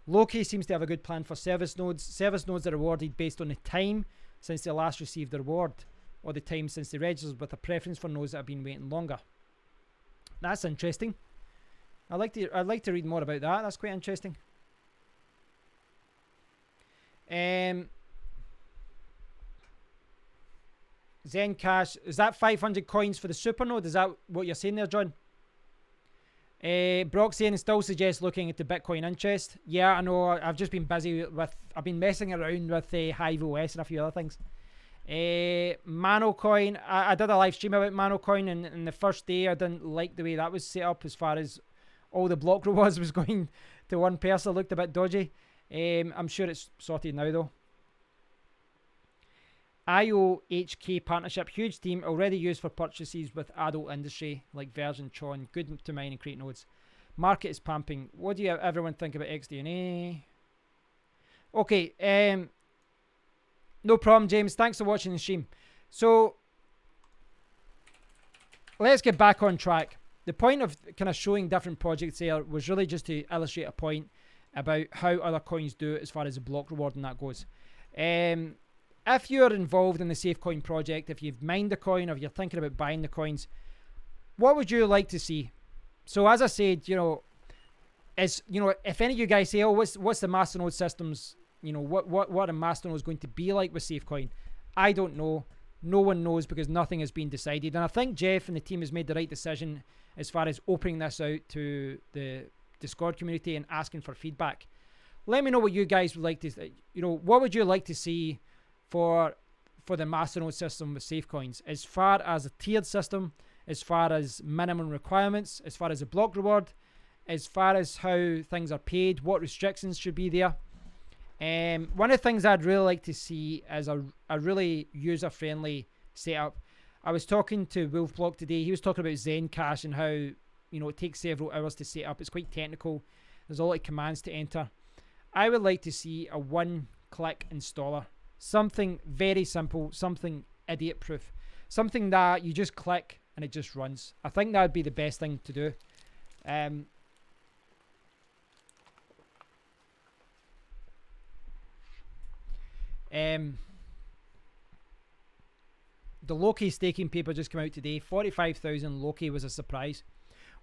Loki seems to have a good plan for service nodes. Service nodes are rewarded based on the time since they last received the reward, or the time since they registered, with a preference for nodes that have been waiting longer. That's interesting. I'd like to read more about that. That's quite interesting. Zencash, is that 500 coins for the supernode? Is that what you're saying there, John? Brock saying still suggests looking at the Bitcoin interest. Yeah, I know. I've just been busy with. I've been messing around with Hive OS and a few other things. Manocoin. I did a live stream about Manocoin, and the first day I didn't like the way that was set up as far as all the block rewards was going to one person. It looked a bit dodgy. I'm sure it's sorted now though. IOHK partnership, huge team, already used for purchases with adult industry like Virgin, Tron, good to mine and create nodes. Market is pumping. What do everyone think about XDNA? Okay, no problem, James. Thanks for watching the stream. So let's get back on track. The point of kind of showing different projects here was really just to illustrate a point about how other coins do it as far as the block reward and that goes. If you're involved in the SafeCoin project, if you've mined the coin, or if you're thinking about buying the coins, what would you like to see? So as I said, if any of you guys say, oh, what's the Masternode systems you know, what a Masternode is going to be like with SafeCoin. I don't know. No one knows because nothing has been decided. And I think Jeff and the team has made the right decision as far as opening this out to the Discord community and asking for feedback. Let me know what you guys would like to, you know, what would you like to see for the Masternode system with SafeCoins, as far as a tiered system, as far as minimum requirements, as far as a block reward, as far as how things are paid, what restrictions should be there. One of the things I'd really like to see is a really user-friendly setup. I was talking to Wolfblock today. He was talking about Zencash and how, you know, it takes several hours to set up. It's quite technical. There's a lot of commands to enter. I would like to see a one-click installer. Something very simple, something idiot-proof. Something that you just click and it just runs. I think that would be the best thing to do. The Loki staking paper just came out today. 45,000 Loki was a surprise.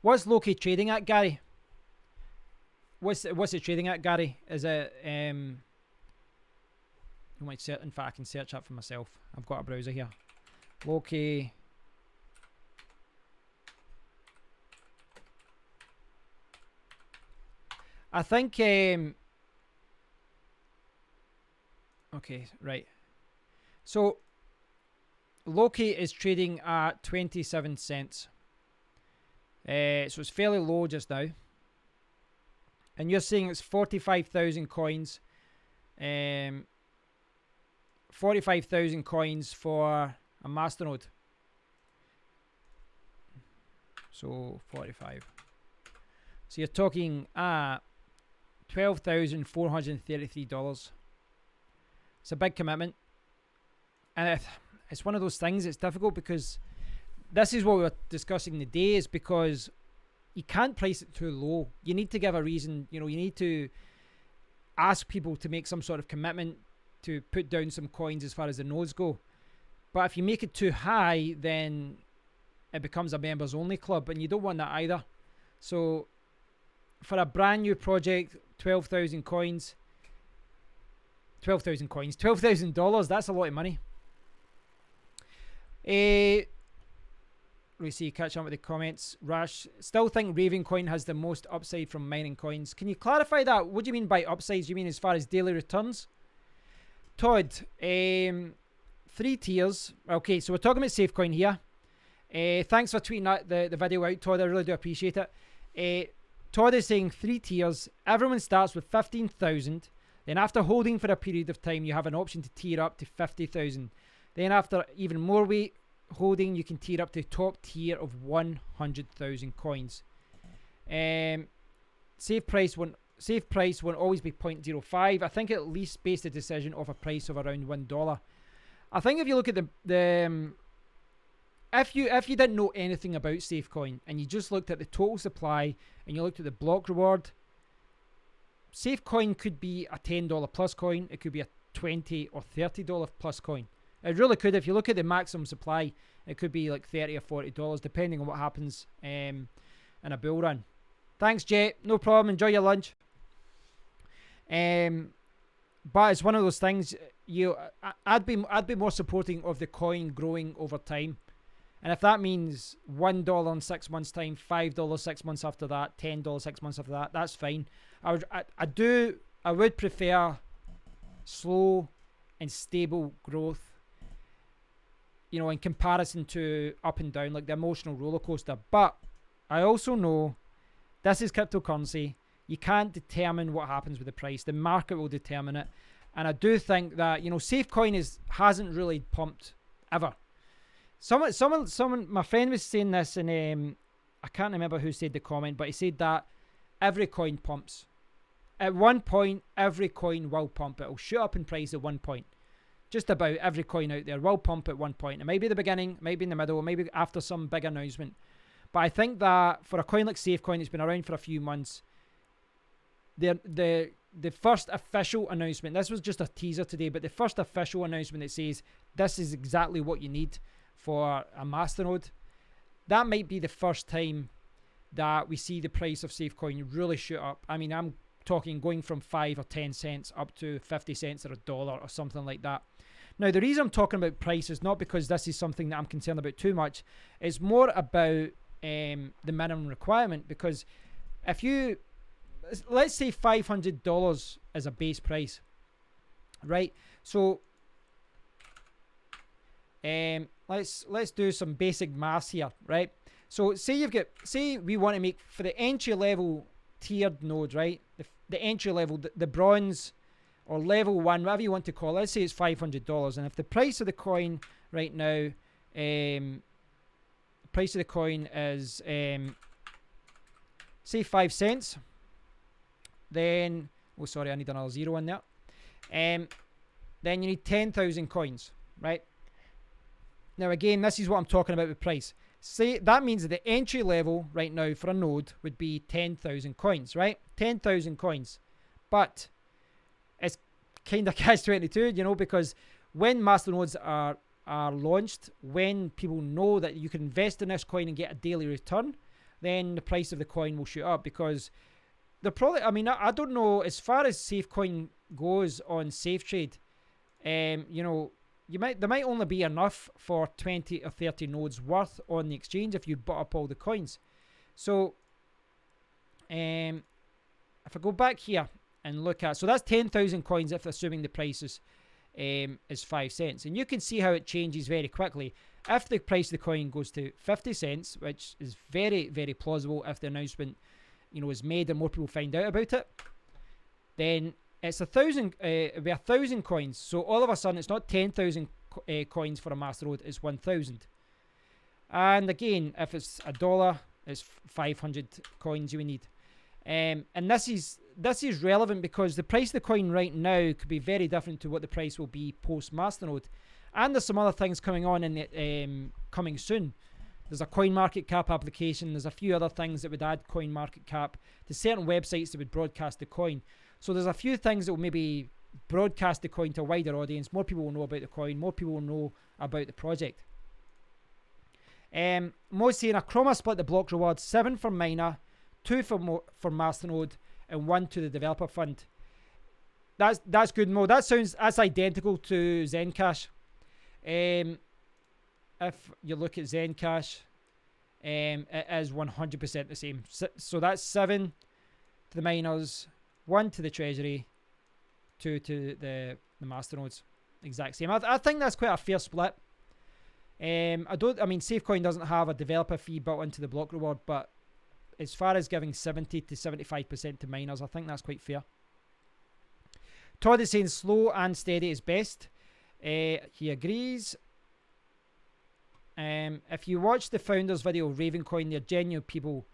What's Loki trading at, Gary? What's it trading at, Gary? Is it you might search, in fact I can search that for myself. I've got a browser here. Loki. I think okay, right. So Loki is trading at 27 cents. So it's fairly low just now. And you're saying it's 45,000 coins. 45,000 coins for a Masternode. So 45. So you're talking at $12,433. It's a big commitment. And it's one of those things, it's difficult because this is what we were discussing today, is because you can't price it too low. You need to give a reason. You know, you need to ask people to make some sort of commitment to put down some coins as far as the nodes go. But if you make it too high, then it becomes a members only club, and you don't want that either. So for a brand new project, 12,000 coins, $12,000, that's a lot of money. Let me see, catch on with the comments. Rash, still think Ravencoin has the most upside from mining coins. Can you clarify that? What do you mean by upsides? Do you mean as far as daily returns? Todd, 3 tiers. Okay, so we're talking about SafeCoin here. Thanks for tweeting that, the video out, Todd. I really do appreciate it. Todd is saying 3 tiers. Everyone starts with 15,000. Then after holding for a period of time, you have an option to tier up to 50,000. Then after even more weight holding, you can tier up to top tier of 100,000 coins. Safe price won't always be 0.05. I think at least base the decision off a price of around $1. I think if you look at the if you didn't know anything about SafeCoin and you just looked at the total supply and you looked at the block reward, SafeCoin could be a $10 plus coin. It could be a $20 or $30 plus coin. It really could. If you look at the maximum supply, it could be like $30 or $40 depending on what happens in a bull run. Thanks, Jet. No problem. Enjoy your lunch. But it's one of those things. I'd be more supporting of the coin growing over time, and if that means $1 in 6 months' time, $5 6 months after that, $10 6 months after that, that's fine. I would prefer slow and stable growth, you know, in comparison to up and down, like the emotional roller coaster. But I also know this is cryptocurrency. You can't determine what happens with the price. The market will determine it. And I do think that, you know, SafeCoin hasn't really pumped ever. Someone, my friend was saying this, and I can't remember who said the comment, but he said that every coin pumps. At one point, every coin will pump. It'll shoot up in price at one point. Just about every coin out there will pump at one point. It may be the beginning, maybe in the middle, maybe after some big announcement. But I think that for a coin like SafeCoin, it's been around for a few months. The first official announcement, this was just a teaser today, but the first official announcement that says this is exactly what you need for a Masternode, that might be the first time that we see the price of SafeCoin really shoot up. I mean, I'm talking going from 5 or 10 cents up to 50 cents or $1 or something like that. Now, the reason I'm talking about price is not because this is something that I'm concerned about too much. It's more about the minimum requirement, because if you, let's say $500 as a base price, right? So let's do some basic maths here, right? So say we want to make, for the entry level tiered node, right? The entry level, the bronze or level 1, whatever you want to call it, let's say it's $500. And if the price of the coin right now, the price of the coin is, say 5 cents, then, oh sorry, I need another 0 in there. Then you need 10,000 coins, right? Now again, this is what I'm talking about with price. Say that means that the entry level right now for a node would be 10,000 coins, right? 10,000 coins. But it's kind of catch-22, you know, because when masternodes are launched, when people know that you can invest in this coin and get a daily return, then the price of the coin will shoot up, because they're probably, I mean, I don't know, as far as SafeCoin goes on SafeTrade, you know, there might only be enough for 20 or 30 nodes worth on the exchange if you bought up all the coins. So if I go back here and look at, so that's 10,000 coins if assuming the price is 5 cents, and you can see how it changes very quickly. If the price of the coin goes to 50 cents, which is very, very plausible if the announcement, you know, is made and more people find out about it, then it's 1,000. It'll be 1,000 coins. So all of a sudden, it's not 10,000 coins for a masternode; it's 1,000. And again, if it's $1, it's 500 coins you would need. And this is relevant because the price of the coin right now could be very different to what the price will be post masternode. And there's some other things coming on in the coming soon. There's a coin market cap application. There's a few other things that would add coin market cap to certain websites that would broadcast the coin. So there's a few things that will maybe broadcast the coin to a wider audience. More people will know about the coin. More people will know about the project. Mo's saying a Chroma split the block reward, 7 for miner, 2 for Masternode, and 1 to the developer fund. That's good, Mo. That's identical to Zencash. If you look at Zencash, it is 100% the same. So that's 7 to the miners, 1 to the treasury, 2 to the masternodes. Exact same. I think that's quite a fair split. I mean, SafeCoin doesn't have a developer fee built into the block reward, but as far as giving 70 to 75% to miners, I think that's quite fair. Todd is saying slow and steady is best. He agrees. If you watch the founders video of Ravencoin, they're genuine people.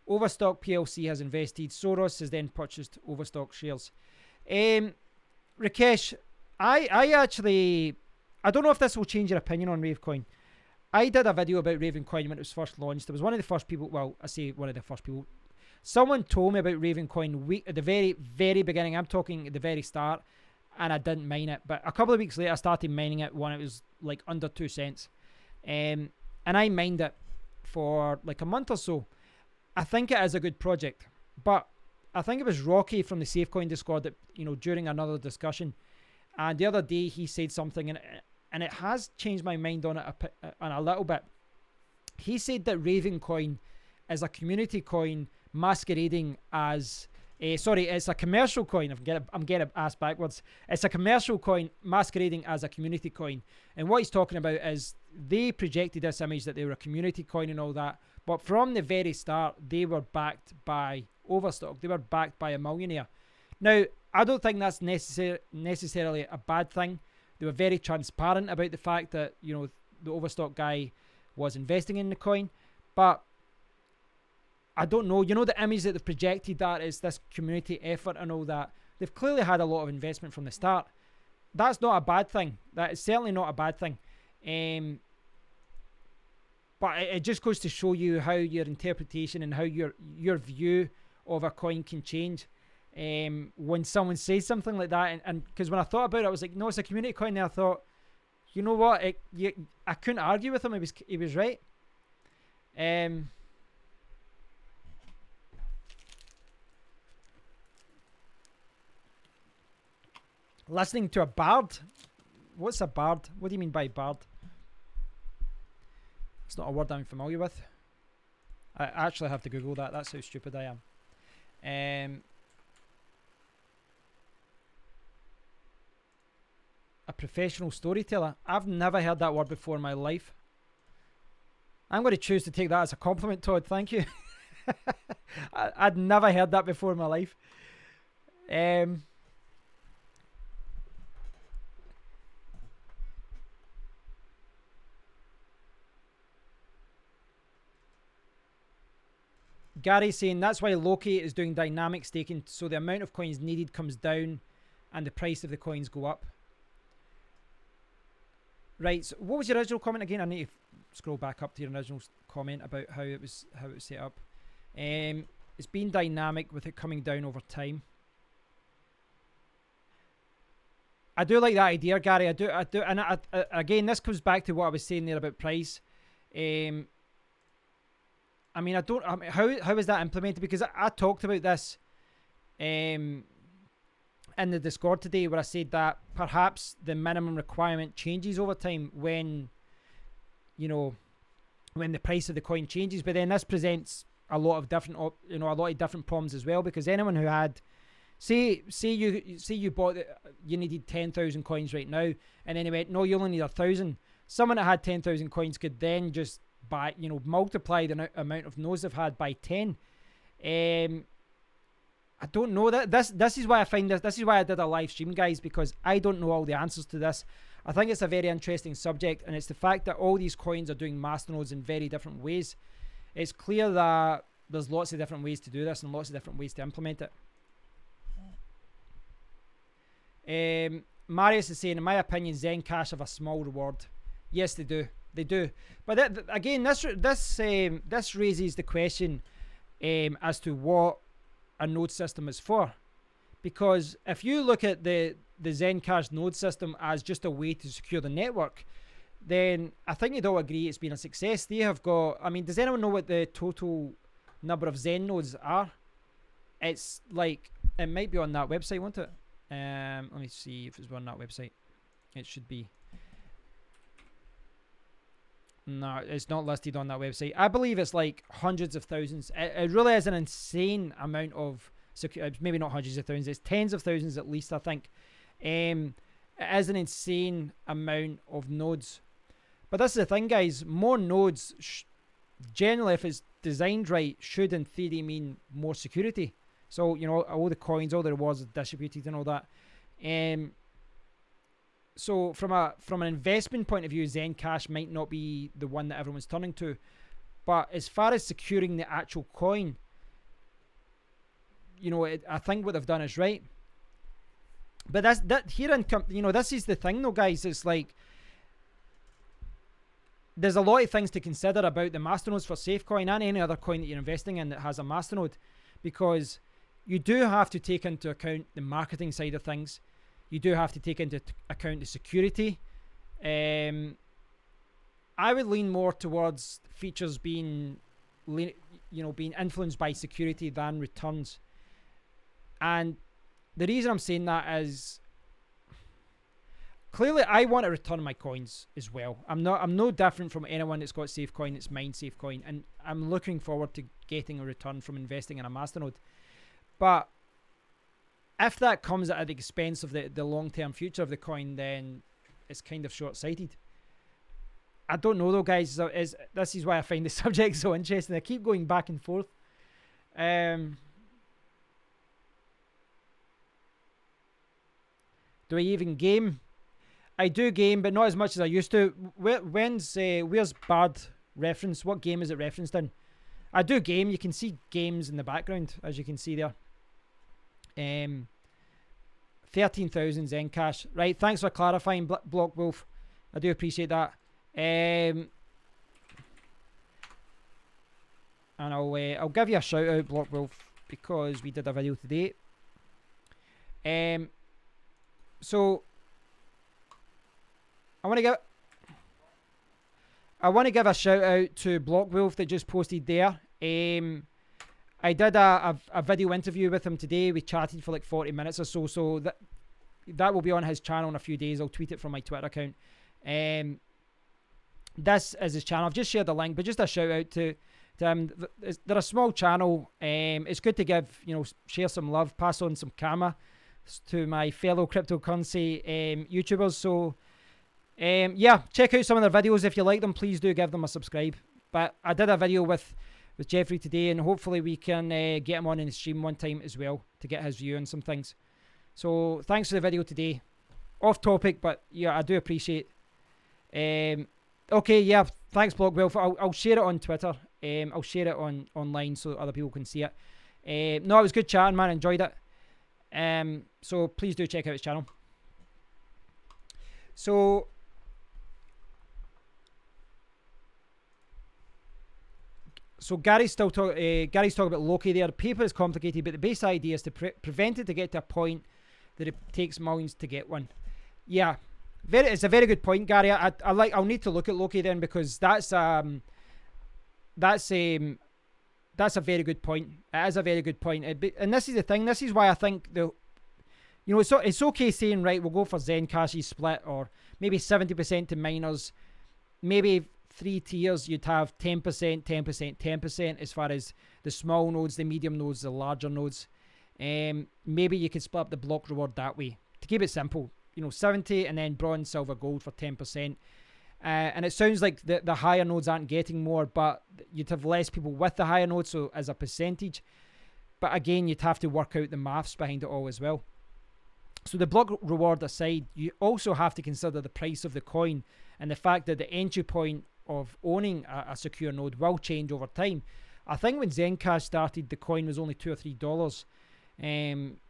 Overstock PLC has invested. Soros has then purchased Overstock shares. Rakesh, I don't know if this will change your opinion on Ravecoin. I did a video about Ravencoin when it was first launched. It was one of the first people, well, I say one of the first people. Someone told me about Ravencoin at the very, very beginning. I'm talking at the very start, and I didn't mine it. But a couple of weeks later, I started mining it when it was like under 2 cents. And I mined it for like a month or so. I think it is a good project, but I think it was Rocky from the SafeCoin Discord that, you know, during another discussion, and the other day he said something, and it has changed my mind on it a little bit. He said that Ravencoin is a community coin masquerading as it's a commercial coin. I'm getting asked backwards. It's a commercial coin masquerading as a community coin. And what he's talking about is they projected this image that they were a community coin and all that. But from the very start, they were backed by Overstock. They were backed by a millionaire. Now, I don't think that's necessarily a bad thing. They were very transparent about the fact that, you know, the Overstock guy was investing in the coin. But I don't know, you know, the image that they've projected that is this community effort and all that. They've clearly had a lot of investment from the start. That's not a bad thing. That is certainly not a bad thing. But it just goes to show you how your interpretation and how your view of a coin can change when someone says something like that. And because when I thought about it, I was like, no, it's a community coin. And I thought, you know what? I couldn't argue with him. He was right. Listening to a bard? What's a bard? What do you mean by bard? It's not a word I'm familiar with. I actually have to Google that. That's how stupid I am. A professional storyteller. I've never heard that word before in my life. I'm going to choose to take that as a compliment, Todd. Thank you. I'd never heard that before in my life. Gary saying that's why Loki is doing dynamic staking, so the amount of coins needed comes down and the price of the coins go up. Right, so what was your original comment again? I need to scroll back up to your original comment about how it was set up. It's been dynamic with it coming down over time. I do like that idea, Gary. I do, and again, this comes back to what I was saying there about price. I mean, how is that implemented? Because I talked about this in the Discord today, where I said that perhaps the minimum requirement changes over time when, you know, when the price of the coin changes. But then this presents a lot of different, a lot of different problems as well, because anyone who had, say you bought it, you needed 10,000 coins right now, and then he went, no, you only need 1,000. Someone that had 10,000 coins could then just by, multiply the amount of nodes they've had by 10. I don't know that this is why I find this is why I did a live stream, guys, because I don't know all the answers to this. I think it's a very interesting subject, and it's the fact that all these coins are doing masternodes in very different ways. It's clear that there's lots of different ways to do this and lots of different ways to implement it. Marius is saying, in my opinion, Zencash have a small reward. Yes, they do. They do. But again, this raises the question as to what a node system is for. Because if you look at the Zencash node system as just a way to secure the network, then I think you'd all agree it's been a success. They have got, I mean, does anyone know what the total number of Zen nodes are? It's like, it might be on that website, won't it? Let me see if it's on that website. It should be. No, it's not listed on that website. I believe it's like hundreds of thousands. It really is an insane amount of, maybe not hundreds of thousands, it's tens of thousands at least, I think. It is an insane amount of nodes. But this is the thing, guys. More nodes, generally, if it's designed right, should in theory mean more security. So, all the coins, all the rewards are distributed and all that. So from an investment point of view, Zencash might not be the one that everyone's turning to. But as far as securing the actual coin, I think what they've done is right. But this is the thing though, guys. It's like, there's a lot of things to consider about the masternodes for SafeCoin and any other coin that you're investing in that has a masternode, because you do have to take into account the marketing side of things. You do have to take into account the security. I would lean more towards features being influenced by security than returns. And the reason I'm saying that is, clearly I want to return my coins as well. I'm no different from anyone that's got SafeCoin that's mined SafeCoin, and I'm looking forward to getting a return from investing in a masternode. But if that comes at the expense of the long-term future of the coin, then it's kind of short-sighted. I don't know though, guys. This is why I find the subject so interesting. I keep going back and forth. Do I even game? I do game, but not as much as I used to. Where's Bard reference? What game is it referenced in? I do game. You can see games in the background, as you can see there. 13,000 Zencash. Right, thanks for clarifying, Block Wolf. I do appreciate that. And I'll give you a shout out, Block Wolf, because we did a video today. So I want to give a shout out to Block Wolf that just posted there. I did a video interview with him today. We chatted for like 40 minutes or so. So that will be on his channel in a few days. I'll tweet it from my Twitter account. This is his channel. I've just shared the link, but just a shout out to him. They're a small channel. It's good to give, share some love, pass on some karma to my fellow cryptocurrency YouTubers. So yeah, check out some of their videos. If you like them, please do give them a subscribe. But I did a video with Jeffrey today, and hopefully we can get him on in the stream one time as well to get his view on some things. So thanks for the video today. Off topic, but yeah, I do appreciate. Okay, yeah, thanks Blockwell. I'll share it on Twitter. I'll share it online so other people can see it. No, it was good chatting, man. Enjoyed it. So please do check out his channel. So Gary's talking about Loki there. The paper is complicated, but the base idea is to prevent it to get to a point that it takes millions to get one. Yeah, it's a very good point, Gary. I'll need to look at Loki then, because that's a very good point. It is a very good point. And this is the thing. This is why I think it's okay saying, right, we'll go for Zencash's split, or maybe 70% to miners, maybe 3 tiers. You'd have 10%, 10%, 10% as far as the small nodes, the medium nodes, the larger nodes. Maybe you could split up the block reward that way to keep it simple. 70 and then bronze, silver, gold for 10%. And it sounds like the higher nodes aren't getting more, but you'd have less people with the higher nodes, so as a percentage. But again, you'd have to work out the maths behind it all as well. So the block reward aside, you also have to consider the price of the coin and the fact that the entry point of owning a secure node will change over time. I think when Zencash started, the coin was only $2 or $3.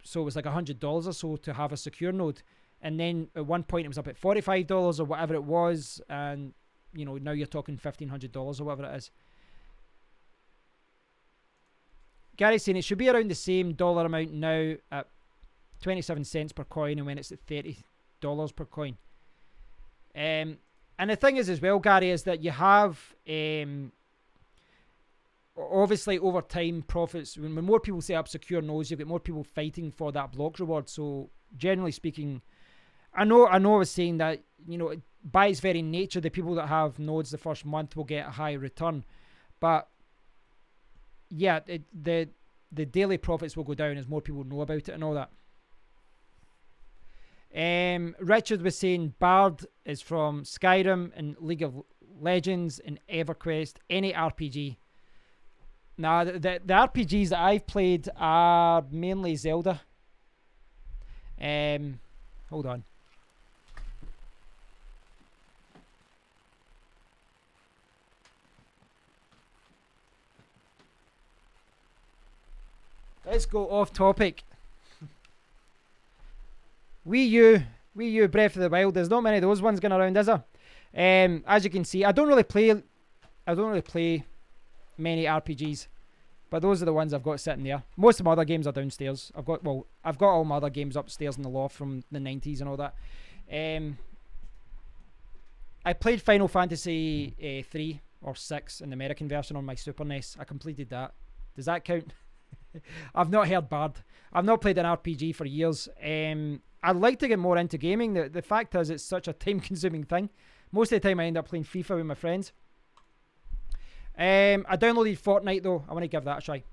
So it was like $100 or so to have a secure node. And then at one point it was up at $45 or whatever it was. And, now you're talking $1,500 or whatever it is. Gary's saying it should be around the same dollar amount now at 27 cents per coin, and when it's at $30 per coin. And the thing is as well, Gary, is that you have obviously over time profits. When more people set up secure nodes, you get more people fighting for that block reward. So generally speaking, I know I was saying that, by its very nature, the people that have nodes the first month will get a high return. But yeah, the daily profits will go down as more people know about it and all that. Richard was saying Bard is from Skyrim and League of Legends and EverQuest, any RPG. Now, the RPGs that I've played are mainly Zelda. Hold on. Let's go off topic. Wii U Breath of the Wild. There's not many of those ones going around, is there? As you can see, I don't really play many RPGs, but those are the ones I've got sitting there. Most of my other games are downstairs. I've got all my other games upstairs in the loft from the 90s and all that. I played Final Fantasy 3 or 6 in the American version on my Super NES. I completed that. Does that count? I've not heard Bard. I've not played an RPG for years. I'd like to get more into gaming. The fact is, it's such a time-consuming thing. Most of the time, I end up playing FIFA with my friends. I downloaded Fortnite, though. I want to give that a try.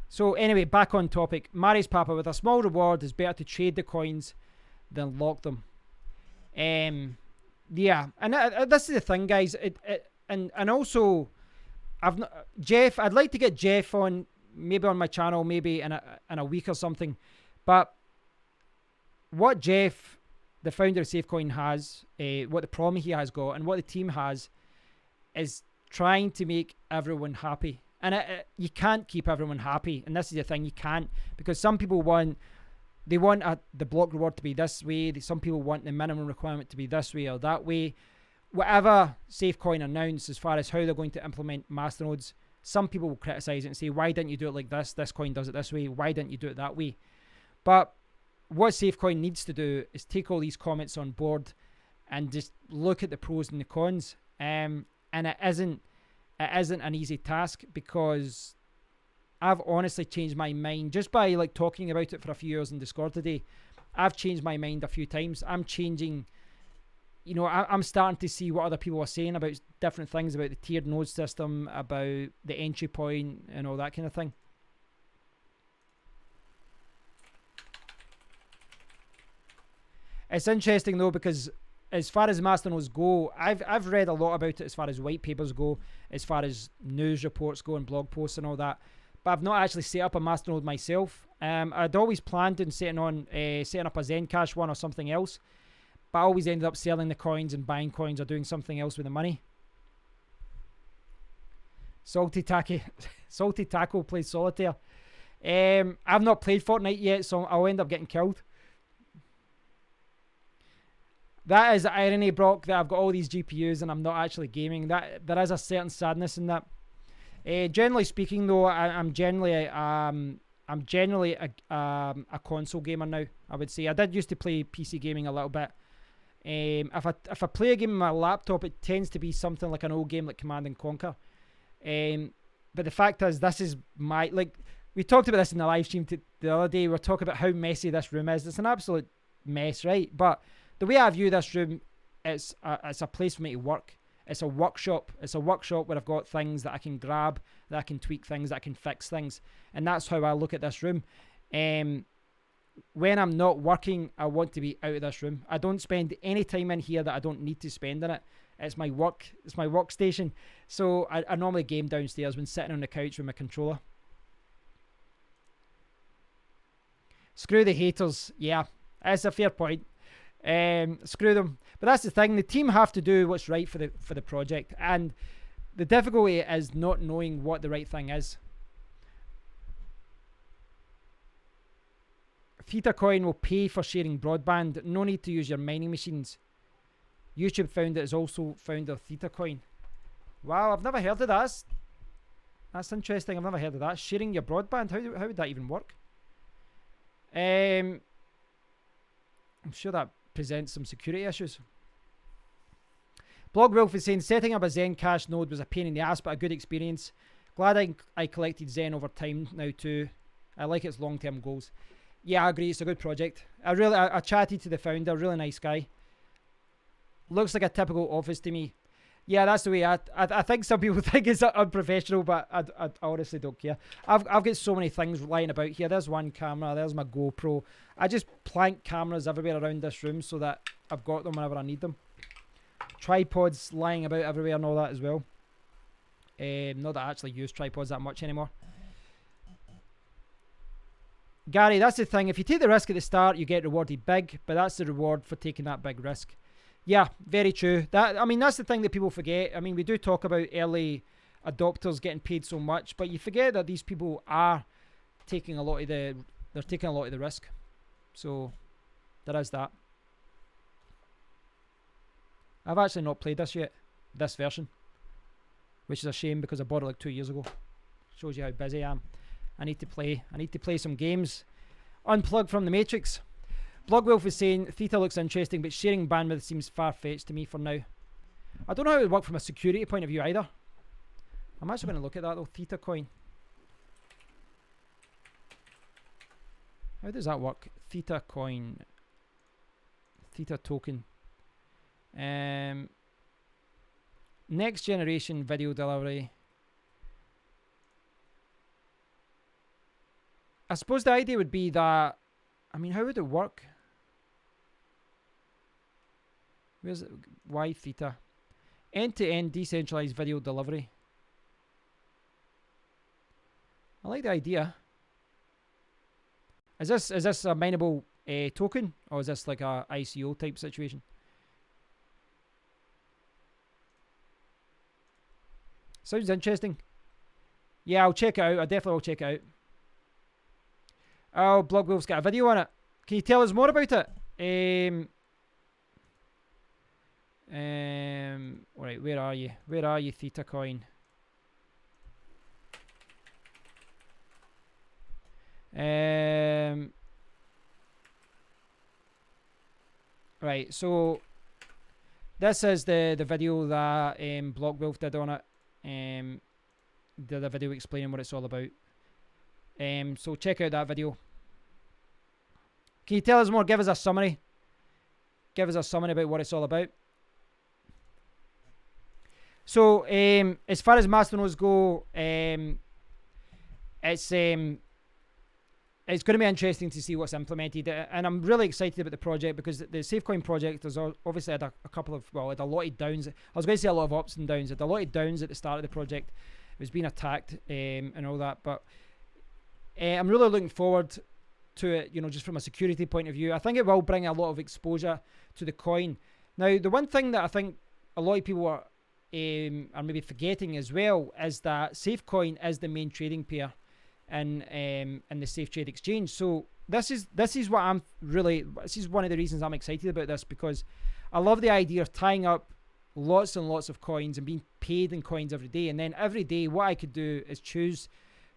So, anyway, back on topic. Mary's Papa, with a small reward, it's better to trade the coins than lock them. Yeah, and this is the thing, guys. And also, Jeff, I'd like to get Jeff on, maybe on my channel, maybe in a week or something. But what Jeff, the founder of SafeCoin, has, what the problem he has got, and what the team has, is trying to make everyone happy. And you can't keep everyone happy. And this is the thing, you can't, because some people want the block reward to be this way. Some people want the minimum requirement to be this way or that way. Whatever SafeCoin announced as far as how they're going to implement masternodes, some people will criticize it and say, why didn't you do it like this? This coin does it this way. Why didn't you do it that way? But what SafeCoin needs to do is take all these comments on board and just look at the pros and the cons. And it isn't an easy task, because I've honestly changed my mind just by talking about it for a few years in Discord today. I've changed my mind a few times. I'm changing, you know, I'm starting to see what other people are saying about different things, about the tiered node system, about the entry point and all that kind of thing. It's interesting though, because as far as masternodes go, I've read a lot about it as far as white papers go, as far as news reports go and blog posts and all that. But I've not actually set up a masternode myself. I'd always planned on setting up a Zencash one or something else, but I always ended up selling the coins and buying coins or doing something else with the money. Salty Taco plays solitaire. I've not played Fortnite yet, so I'll end up getting killed. That is the irony, Brock, that I've got all these GPUs and I'm not actually gaming. That there is a certain sadness in that. Generally speaking, though, I'm generally a console gamer now. I would say I did used to play PC gaming a little bit. If I play a game on my laptop, it tends to be something like an old game like Command and Conquer. But the fact is, this is my, like, we talked about this in the live stream the other day. We were talking about how messy this room is. It's an absolute mess, right? But the way I view this room, it's a place for me to work. It's a workshop. It's a workshop where I've got things that I can grab, that I can tweak things, that I can fix things. And that's how I look at this room. When I'm not working, I want to be out of this room. I don't spend any time in here that I don't need to spend in it. It's my workstation. So I normally game downstairs when sitting on the couch with my controller. Screw the haters. Yeah, that's a fair point. Screw them. But that's the thing, the team have to do what's right for the project, and the difficulty is not knowing what the right thing is. ThetaCoin will pay for sharing broadband. No need to use your mining machines. YouTube founder is also founder of ThetaCoin. Wow, I've never heard of that. That's interesting. I've never heard of that. Sharing your broadband. How would that even work? I'm sure that presents some security issues. Blogwolf is saying setting up a Zencash node was a pain in the ass, but a good experience. Glad I collected Zen over time now too. I like its long-term goals. Yeah, I agree. It's a good project. I chatted to the founder. Really nice guy. Looks like a typical office to me. Yeah, that's the way I think some people think it's unprofessional, but I honestly don't care. I've got so many things lying about here. There's one camera. There's my GoPro. I just plank cameras everywhere around this room so that I've got them whenever I need them. Tripods lying about everywhere and all that as well. Not that I actually use tripods that much anymore. Gary, that's the thing. If you take the risk at the start, you get rewarded big, but that's the reward for taking that big risk. Yeah, very true. That's the thing that people forget. I mean, we do talk about early adopters getting paid so much, but you forget that these people are taking a lot of the risk. So there is that. I've actually not played this yet, this version, which is a shame because I bought it like 2 years ago. Shows you how busy I am. I need to play some games. Unplug from the Matrix. Blogwolf is saying Theta looks interesting, but sharing bandwidth seems far-fetched to me for now. I don't know how it would work from a security point of view either. I'm actually going to look at that though. Theta coin. How does that work? Theta coin. Theta token. Next generation video delivery. I suppose the idea would be that, I mean, how would it work? Where's it? Why Theta? End-to-end decentralized video delivery. I like the idea. Is this a mineable token, or is this like a ICO type situation? Sounds interesting. Yeah, I'll check it out. I definitely will check it out. Oh, Blogwolf's got a video on it. Can you tell us more about it? Right, where are you? Where are you, Theta coin? Right, so this is the video that Blogwolf did on it. Did a video explaining what it's all about. So check out that video. Can you tell us more? Give us a summary. Give us a summary about what it's all about. So, as far as masternodes go, it's going to be interesting to see what's implemented, and I'm really excited about the project because the SafeCoin project has obviously had a couple of, well, it had a lot of downs. I was going to say a lot of ups and downs. It had a lot of downs at the start of the project. It was being attacked and all that, but I'm really looking forward to it, you know, just from a security point of view. I think it will bring a lot of exposure to the coin. Now, the one thing that I think a lot of people are maybe forgetting as well is that SafeCoin is the main trading pair in the Safe Trade exchange. So this is one of the reasons I'm excited about this, because I love the idea of tying up lots and lots of coins and being paid in coins every day, and then every day what I could do is choose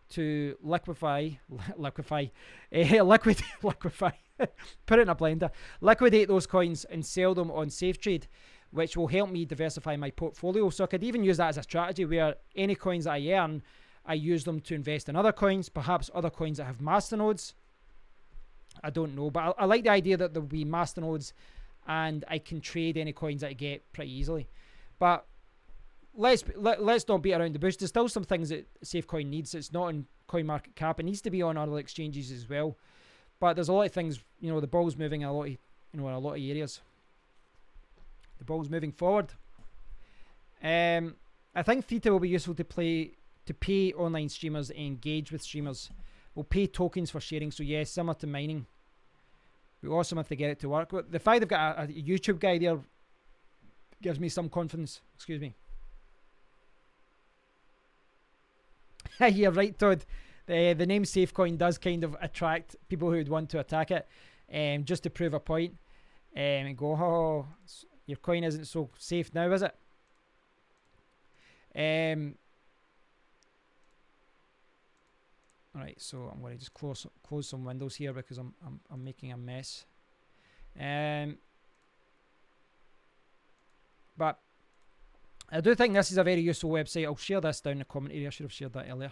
to liquidate put it in a blender, liquidate those coins and sell them on Safe Trade, which will help me diversify my portfolio. So I could even use that as a strategy where any coins that I earn, I use them to invest in other coins, perhaps other coins that have masternodes. I don't know, but I like the idea that there'll be masternodes and I can trade any coins that I get pretty easily. But let's not beat around the bush. There's still some things that SafeCoin needs. It's not on CoinMarketCap. It needs to be on other exchanges as well. But there's a lot of things, you know, the ball's moving in a lot of areas. The ball's moving forward. I think Theta will be useful to pay online streamers and engage with streamers. We'll pay tokens for sharing. So yes, similar to mining. We awesome if they get it to work. But the fact they've got a YouTube guy there gives me some confidence. Excuse me. You're right, Todd. The name SafeCoin does kind of attract people who would want to attack it, just to prove a point. And go, oh, your coin isn't so safe now, is it? Alright, so I'm going to just close some windows here because I'm making a mess. But I do think this is a very useful website. I'll share this down in the comment area. I should have shared that earlier.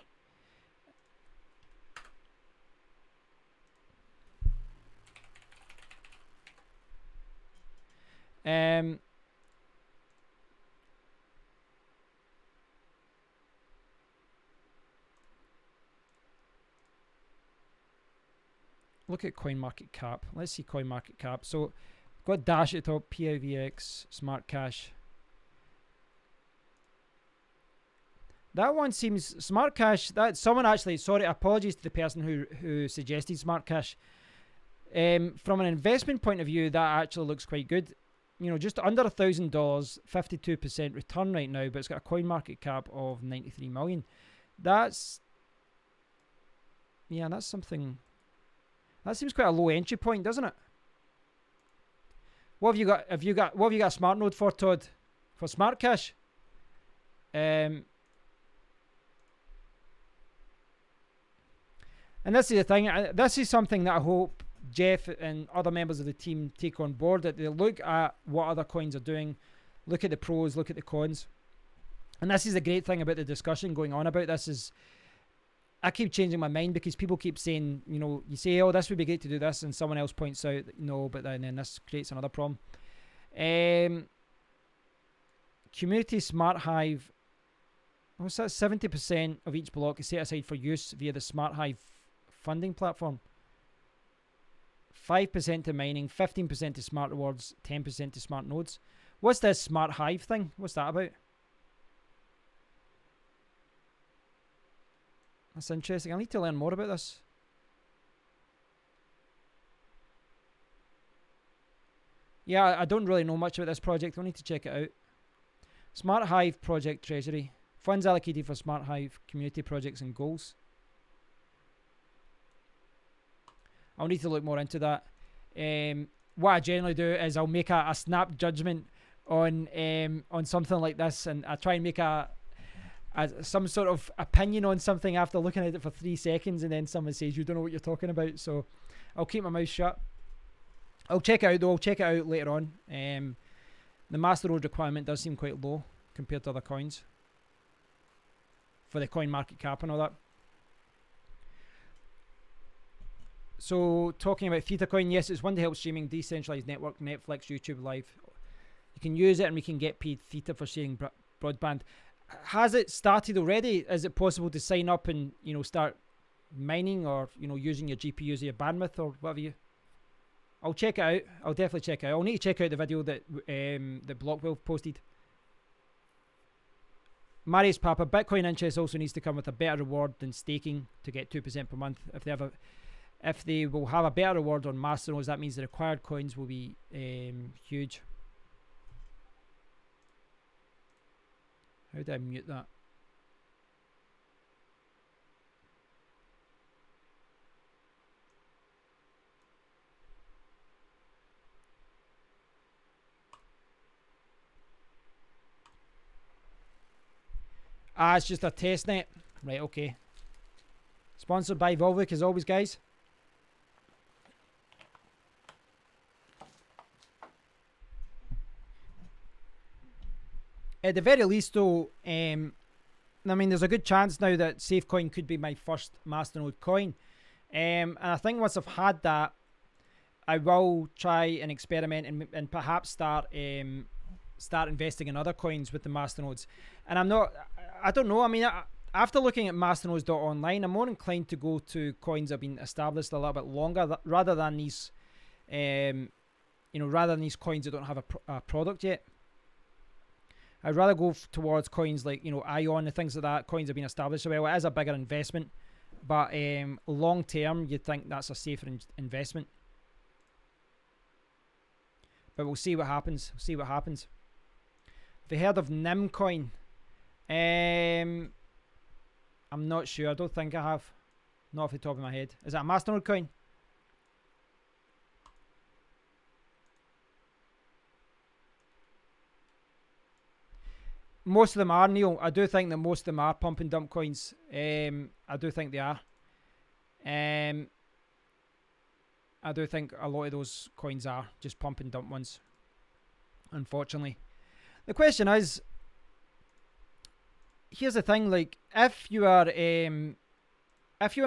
Look at CoinMarketCap. Let's see CoinMarketCap. So, got Dash at the top, PIVX, Smart Cash. That one seems Smart Cash. That someone actually. Sorry, apologies to the person who suggested Smart Cash. From an investment point of view, that actually looks quite good. You know, just under $1,000, 52% return right now, but it's got a coin market cap of 93 million. That's something. That seems quite a low entry point, doesn't it? What have you got? What have you got a smart node for, Todd? For Smart Cash? And this is the thing. This is something that I hope Jeff and other members of the team take on board, that they look at what other coins are doing, look at the pros, look at the cons. And this is the great thing about the discussion going on about this is I keep changing my mind because people keep saying, you know, you say, oh, this would be great to do this, and someone else points out, no, but then this creates another problem. Community Smart Hive, what's that? 70% of each block is set aside for use via the Smart Hive funding platform. 5% to mining, 15% to smart rewards, 10% to smart nodes. What's this Smart Hive thing? What's that about? That's interesting. I need to learn more about this. Yeah, I don't really know much about this project. I'll need to check it out. Smart Hive Project Treasury. Funds allocated for Smart Hive community projects and goals. I'll need to look more into that. What I generally do is I'll make a snap judgment on something like this, and I try and make some sort of opinion on something after looking at it for 3 seconds, and then someone says you don't know what you're talking about. So I'll keep my mouth shut. I'll check it out though. I'll check it out later on. The Masternode requirement does seem quite low compared to other coins for the coin market cap and all that. So talking about ThetaCoin, yes, it's one to help streaming decentralized network, Netflix, YouTube Live. You can use it and we can get paid Theta for sharing broadband. Has it started already? Is it possible to sign up and, you know, start mining or, you know, using your GPU as your bandwidth or whatever I'll check it out. I'll definitely check it out. I'll need to check out the video that Blockwolf posted. Marius Papa, Bitcoin interest also needs to come with a better reward than staking to get 2% per month. If they will have a better reward on Masternodes, that means the required coins will be huge. How do I mute that? Ah, it's just a test net. Right, okay. Sponsored by Volvic as always, guys. At the very least, though, I mean, there's a good chance now that SafeCoin could be my first Masternode coin. And I think once I've had that, I will try and experiment and perhaps start investing in other coins with the Masternodes. And I don't know. I mean, after looking at masternodes.online, I'm more inclined to go to coins that have been established a little bit longer rather than these, rather than these coins that don't have a product yet. I'd rather go towards coins like, Ion and things like that. Coins have been established. Well, it is a bigger investment, but long term, you'd think that's a safer investment. But we'll see what happens. Have you heard of NIM coin? I'm not sure. I don't think I have. Not off the top of my head. Is that a Masternode coin? Most of them are, Neil. I do think that most of them are pump and dump coins. I do think they are. I do think a lot of those coins are just pump and dump ones, unfortunately. The question is, here's the thing, like, if you are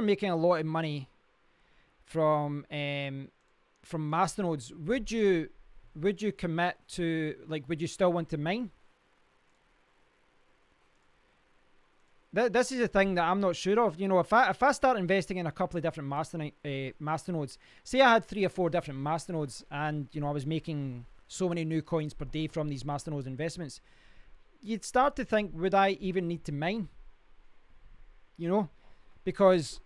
making a lot of money from Masternodes, would you commit to, like, would you still want to mine? This is a thing that I'm not sure of. If I start investing in a couple of different masternodes, say I had 3 or 4 different masternodes, and I was making so many new coins per day from these masternodes investments, you'd start to think, would I even need to mine? Because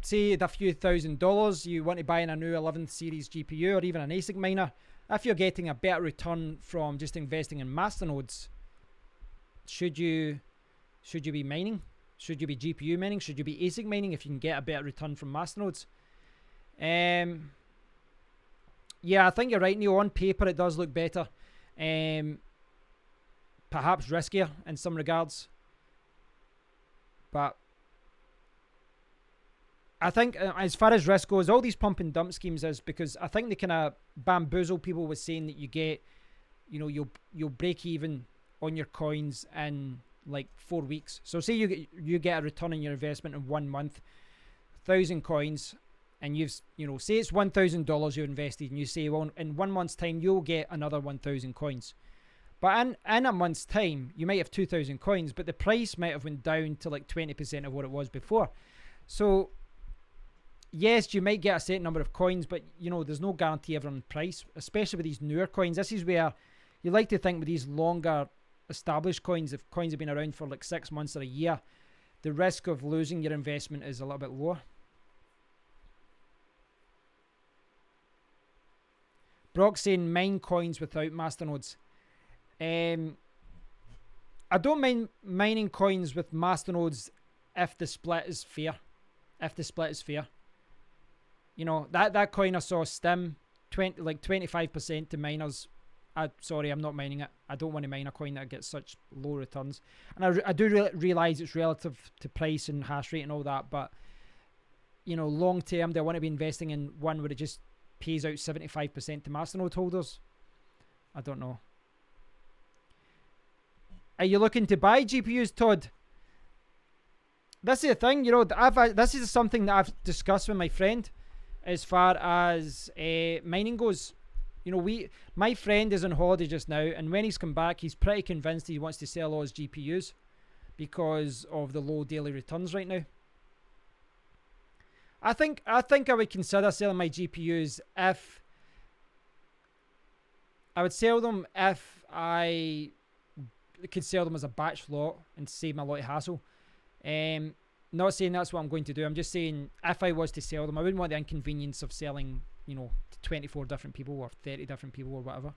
say at a few $1,000s, you want to buy in a new 11th series GPU or even an ASIC miner. If you're getting a better return from just investing in masternodes, should you be mining? Should you be GPU mining? Should you be ASIC mining if you can get a better return from masternodes? Yeah, I think you're right, Neil. On paper, it does look better. Perhaps riskier in some regards. But I think as far as risk goes, all these pump and dump schemes is because I think they kind of bamboozle people with saying that you get, you'll break even on your coins in like 4 weeks. So say you get a return on your investment in 1 month, 1,000 coins, and you've say it's $1,000 you invested, and you say, well, in 1 month's time you'll get another 1,000 coins. But in a month's time you might have 2,000 coins, but the price might have went down to like 20% of what it was before. So yes, you might get a set number of coins, but there's no guarantee ever on price, especially with these newer coins. This is where you like to think with these longer established coins, if coins have been around for like 6 months or a year, the risk of losing your investment is a little bit lower. Brock saying mine coins without masternodes. I don't mind mining coins with masternodes if the split is fair. That coin I saw stim 25% to miners. Sorry, I'm not mining it. I don't want to mine a coin that gets such low returns. And I do realize it's relative to price and hash rate and all that, but long term, do I want to be investing in one where it just pays out 75% to masternode holders? I don't know. Are you looking to buy GPUs, Todd? This is the thing, this is something that I've discussed with my friend. as far as mining goes. You know, my friend is on holiday just now, and when he's come back, he's pretty convinced he wants to sell all his GPUs because of the low daily returns right now. I think I would consider selling my GPUs if I would sell them if I could sell them as a batch lot and save me a lot of hassle. Not saying that's what I'm going to do. I'm just saying if I was to sell them, I wouldn't want the inconvenience of selling, you know, to 24 different people or 30 different people or whatever.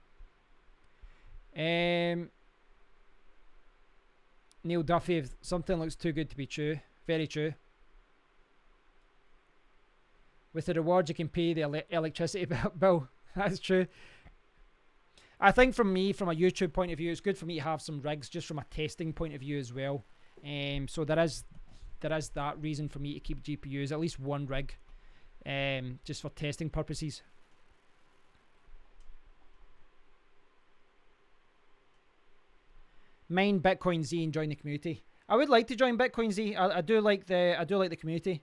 Neil Duffy, if something looks too good to be true. Very true. With the rewards, you can pay the electricity bill. That's true. I think from me, from a YouTube point of view, it's good for me to have some rigs just from a testing point of view as well. So there is that reason for me to keep GPUs, at least one rig, just for testing purposes. Mine Bitcoin Z and join the community. I would like to join Bitcoin Z. I do like the community.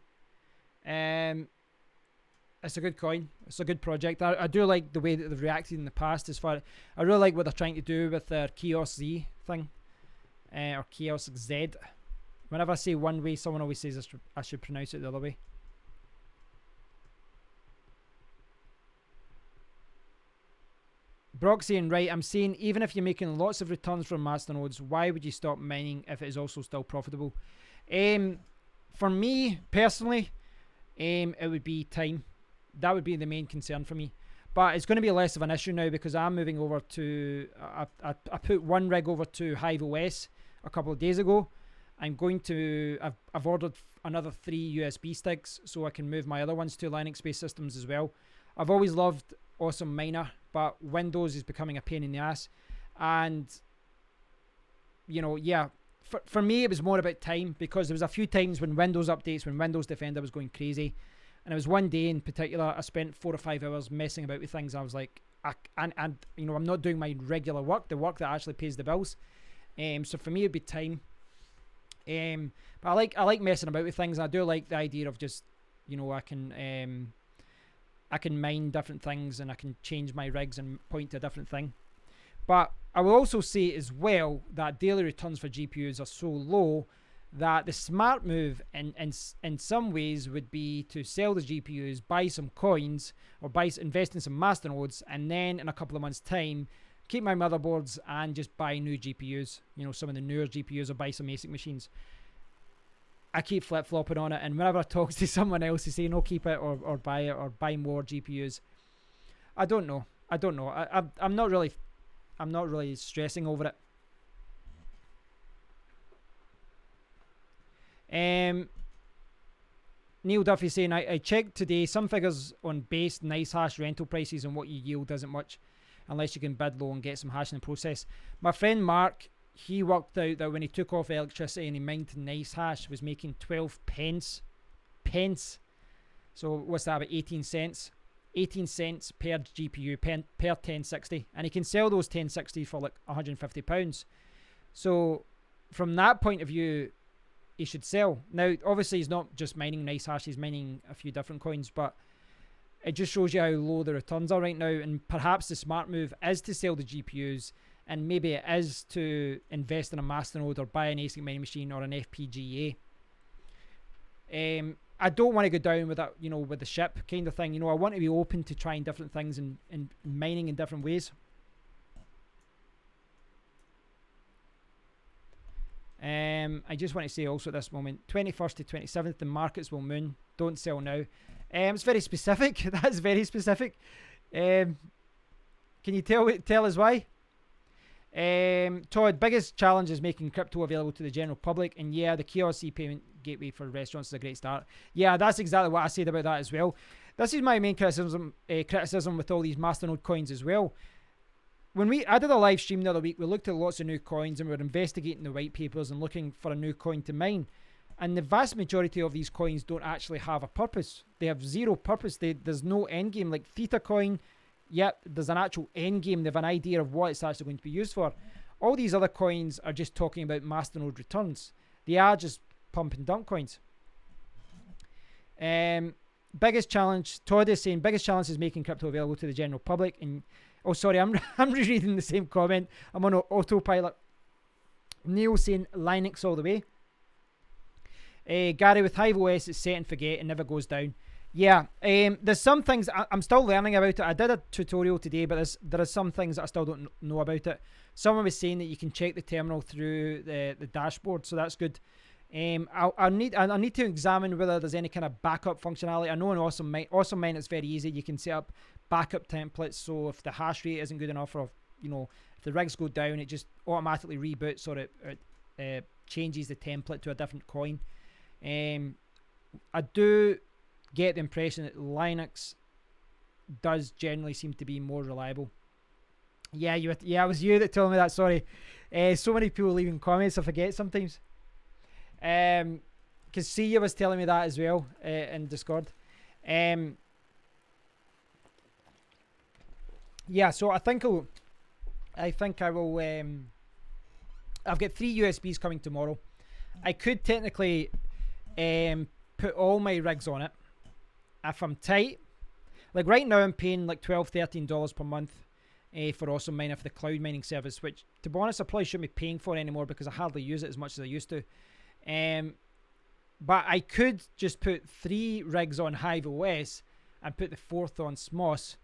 It's a good coin. It's a good project. I do like the way that they've reacted in the past. I really like what they're trying to do with their Kiosk Z thing, or Kiosk Z. Whenever I say one way, someone always says I should pronounce it the other way. Brock saying, right, I'm saying even if you're making lots of returns from masternodes, why would you stop mining if it is also still profitable? For me personally, it would be time. That would be the main concern for me. But it's going to be less of an issue now because I'm moving over to... I put one rig over to Hive OS a couple of days ago. I've ordered another 3 USB sticks so I can move my other ones to Linux-based systems as well. I've always loved Awesome Miner, but Windows is becoming a pain in the ass. And, you know, yeah, for me it was more about time because there was a few times when Windows updates, when Windows Defender was going crazy. And it was one day in particular, I spent 4 or 5 hours messing about with things. I was like, and you know, I'm not doing my regular work, the work that actually pays the bills. So for me, it'd be time. But I like messing about with things. I do like the idea of just, you know, I can mine different things and I can change my rigs and point to a different thing. But I will also say as well that daily returns for GPUs are so low that the smart move in some ways would be to sell the GPUs, buy some coins, or invest in some masternodes, and then in a couple of months' time, keep my motherboards and just buy new GPUs. You know, some of the newer GPUs, or buy some ASIC machines. I keep flip-flopping on it, and whenever I talk to someone else, they say, no, keep it, or buy it, or buy more GPUs. I don't know. I'm not really stressing over it. Neil Duffy saying, I checked today some figures on base nice hash rental prices, and what you yield isn't much unless you can bid low and get some hash in the process. My friend Mark, he worked out that when he took off electricity and he mined nice hash, was making 12 pence. So what's that, about 18 cents? 18 cents per GPU per 1060, and he can sell those 1060 for like £150. So from that point of view, he should sell. Now, obviously, he's not just mining nice hash, he's mining a few different coins, but it just shows you how low the returns are right now. And perhaps the smart move is to sell the GPUs, and maybe it is to invest in a Masternode or buy an ASIC mining machine or an FPGA. I don't want to go down with that, you know, with the ship kind of thing. You know, I want to be open to trying different things and mining in different ways. I just want to say also at this moment, 21st to 27th, the markets will moon. Don't sell now. It's very specific. That's very specific. Can you tell us why? Todd, biggest challenge is making crypto available to the general public, and yeah, the KRC payment gateway for restaurants is a great start. Yeah, that's exactly what I said about that as well. This is my main criticism with all these Masternode coins as well. When I did a live stream the other week, we looked at lots of new coins and we were investigating the white papers and looking for a new coin to mine. And the vast majority of these coins don't actually have a purpose. They have zero purpose. There's no end game. Like Theta coin, yep, there's an actual end game. They have an idea of what it's actually going to be used for. All these other coins are just talking about Masternode returns. They are just pump and dump coins. biggest challenge, Todd is saying, biggest challenge is making crypto available to the general public. And oh, sorry, I'm rereading the same comment. I'm on autopilot. Neil saying Linux all the way. Gary with Hive OS, it's set and forget and never goes down. Yeah, there's some things I'm still learning about it. I did a tutorial today, but there are some things that I still don't know about it. Someone was saying that you can check the terminal through the dashboard, so that's good. I need to examine whether there's any kind of backup functionality. I know in Awesome Mine it's very easy. You can set up backup templates, so if the hash rate isn't good enough, or if the rigs go down, it just automatically reboots, or it changes the template to a different coin. I do get the impression that Linux does generally seem to be more reliable. Yeah, it was you that told me that. Sorry. So many people leaving comments, I forget sometimes. Because Sia was telling me that as well in Discord. Yeah, so I think I will. I've got 3 USBs coming tomorrow. I could technically put all my rigs on it if I'm tight. Like right now I'm paying like $12-13 per month for Awesome Miner for the cloud mining service, which to be honest I probably shouldn't be paying for anymore because I hardly use it as much as I used to. But I could just put 3 rigs on Hive OS and put the 4th on SMOS,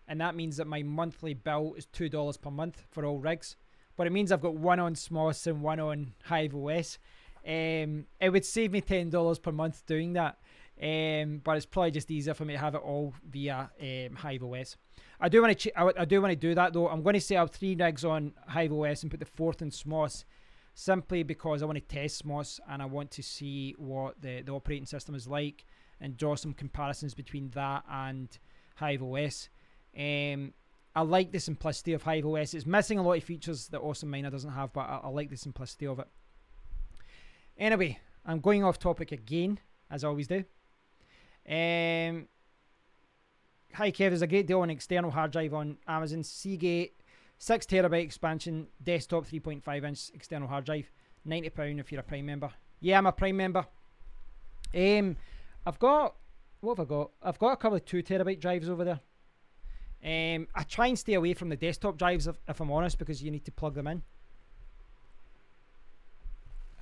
and that means that my monthly bill is $2 per month for all rigs. But it means I've got 1 on SMOS and 1 on Hive OS. It would save me $10 per month doing that. But it's probably just easier for me to have it all via Hive OS. I do want to do that though. I'm going to set up 3 rigs on Hive OS and put the 4th in SMOS, simply because I want to test SMOS and I want to see what the operating system is like and draw some comparisons between that and Hive OS. I like the simplicity of Hive OS. It's missing a lot of features that Awesome Miner doesn't have, but I like the simplicity of it. Anyway, I'm going off topic again, as I always do. Hi Kev, there's a great deal on external hard drive on Amazon. Seagate 6TB expansion, desktop 3.5 inch external hard drive, £90 if you're a Prime member. Yeah, I'm a Prime member. I've got a couple of 2TB drives over there. I try and stay away from the desktop drives if I'm honest, because you need to plug them in.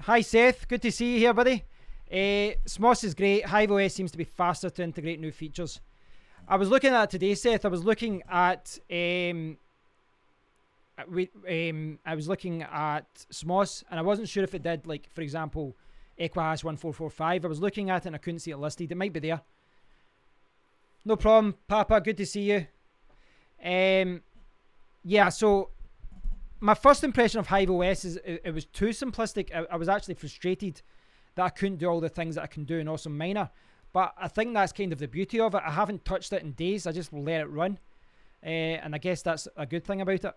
Hi Seth, good to see you here, buddy. SMOS is great. Hive OS seems to be faster to integrate new features. I was looking at it today, Seth. I was looking at SMOS, and I wasn't sure if it did, like, for example, Equihash 1445. I was looking at it and I couldn't see it listed. It might be there. No problem, Papa. Good to see you. Yeah, so my first impression of Hive OS is it was too simplistic. I was actually frustrated that I couldn't do all the things that I can do in Awesome Miner. But I think that's kind of the beauty of it. I haven't touched it in days. I just let it run. And I guess that's a good thing about it.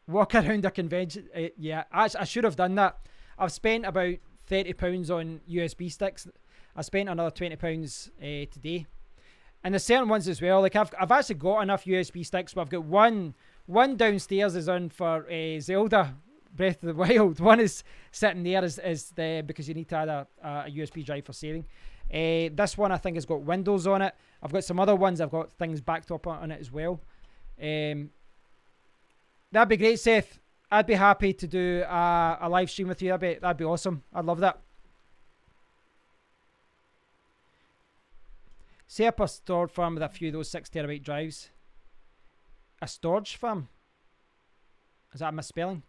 Walk around a convention. Yeah, I should have done that. I've spent about £30 on USB sticks. I spent another £20 today. And there's certain ones as well. Like I've actually got enough USB sticks, but I've got one downstairs is on for Zelda Breath of the Wild. One is sitting there because you need to add a USB drive for saving. This one I think has got Windows on it. I've got some other ones. I've got things backed up on it as well. That'd be great, Seth. I'd be happy to do a live stream with you. That'd be awesome. I'd love that. Set up a storage farm with a few of those 6TB drives. A storage farm? Is that a misspelling?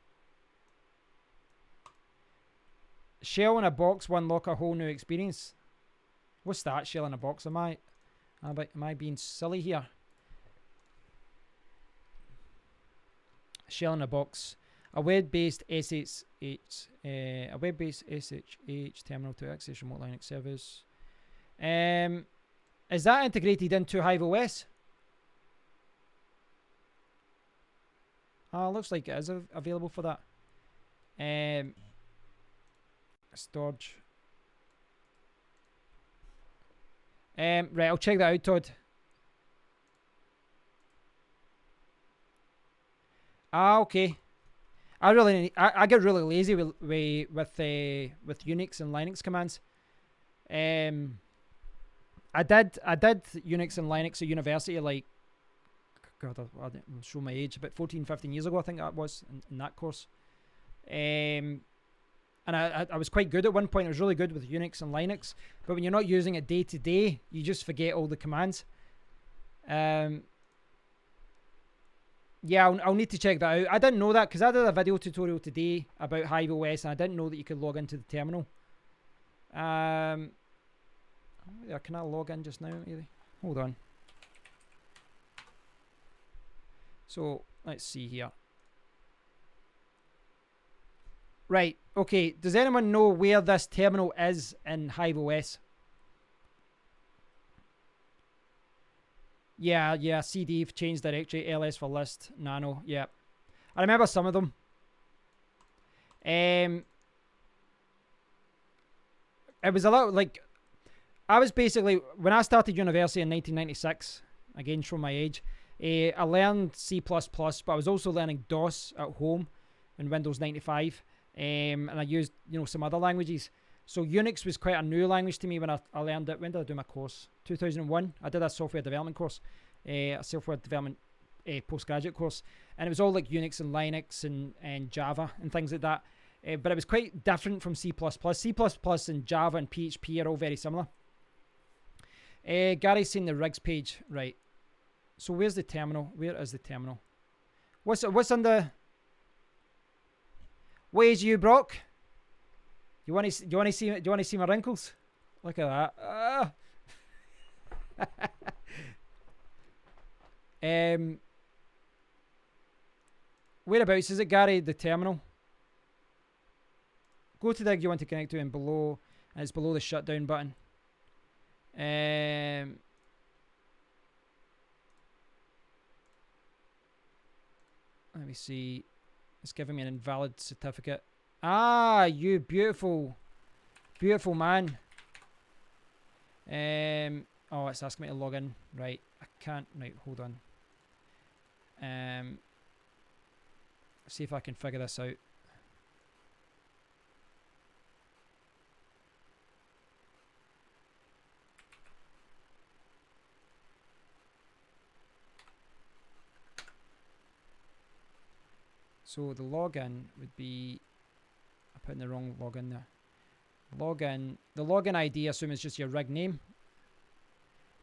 Shell in a box will unlock a whole new experience. What's that? Shell in a box? Am I being silly here? Shell in a box. A web-based SSH terminal to access remote Linux servers. Is that integrated into Hive OS? Looks like it is available for that. Storage. Right, I'll check that out, Todd. Okay. I get really lazy with Unix and Linux commands. I did Unix and Linux at university, like, God, I'll show my age, about 14, 15 years ago, I think that was, in that course. And I was quite good at one point. I was really good with Unix and Linux, but when you're not using it day to day, you just forget all the commands. Yeah, I'll need to check that out. I didn't know that because I did a video tutorial today about Hive OS, and I didn't know that you could log into the terminal. Can I log in just now? Maybe? Hold on. So let's see here. Right. Okay. Does anyone know where this terminal is in Hive OS? Yeah, CD, change directory, LS for list, Nano, yeah. I remember some of them. It was a lot, like, I was basically, when I started university in 1996, again, from my age, I learned C++, but I was also learning DOS at home in Windows 95, and I used, some other languages. So Unix was quite a new language to me when I learned it. When did I do my course? 2001. I did a software development course, a software development postgraduate course. And it was all like Unix and Linux and Java and things like that. But it was quite different from C++. C++ and Java and PHP are all very similar. Gary's seen the rigs page. Right. So where's the terminal? Where is the terminal? What's on the... What is you, Brock? Do you want to see my wrinkles? Look at that. Whereabouts is it, Gary? The terminal. Go to the rig you want to connect to, and it's below the shutdown button. Let me see. It's giving me an invalid certificate. Ah, you beautiful man. Oh, it's asking me to log in. Right, I can't. Right, hold on. See if I can figure this out. So the login would be, I'm putting the wrong login there. Login, the login ID, I assume is just your rig name.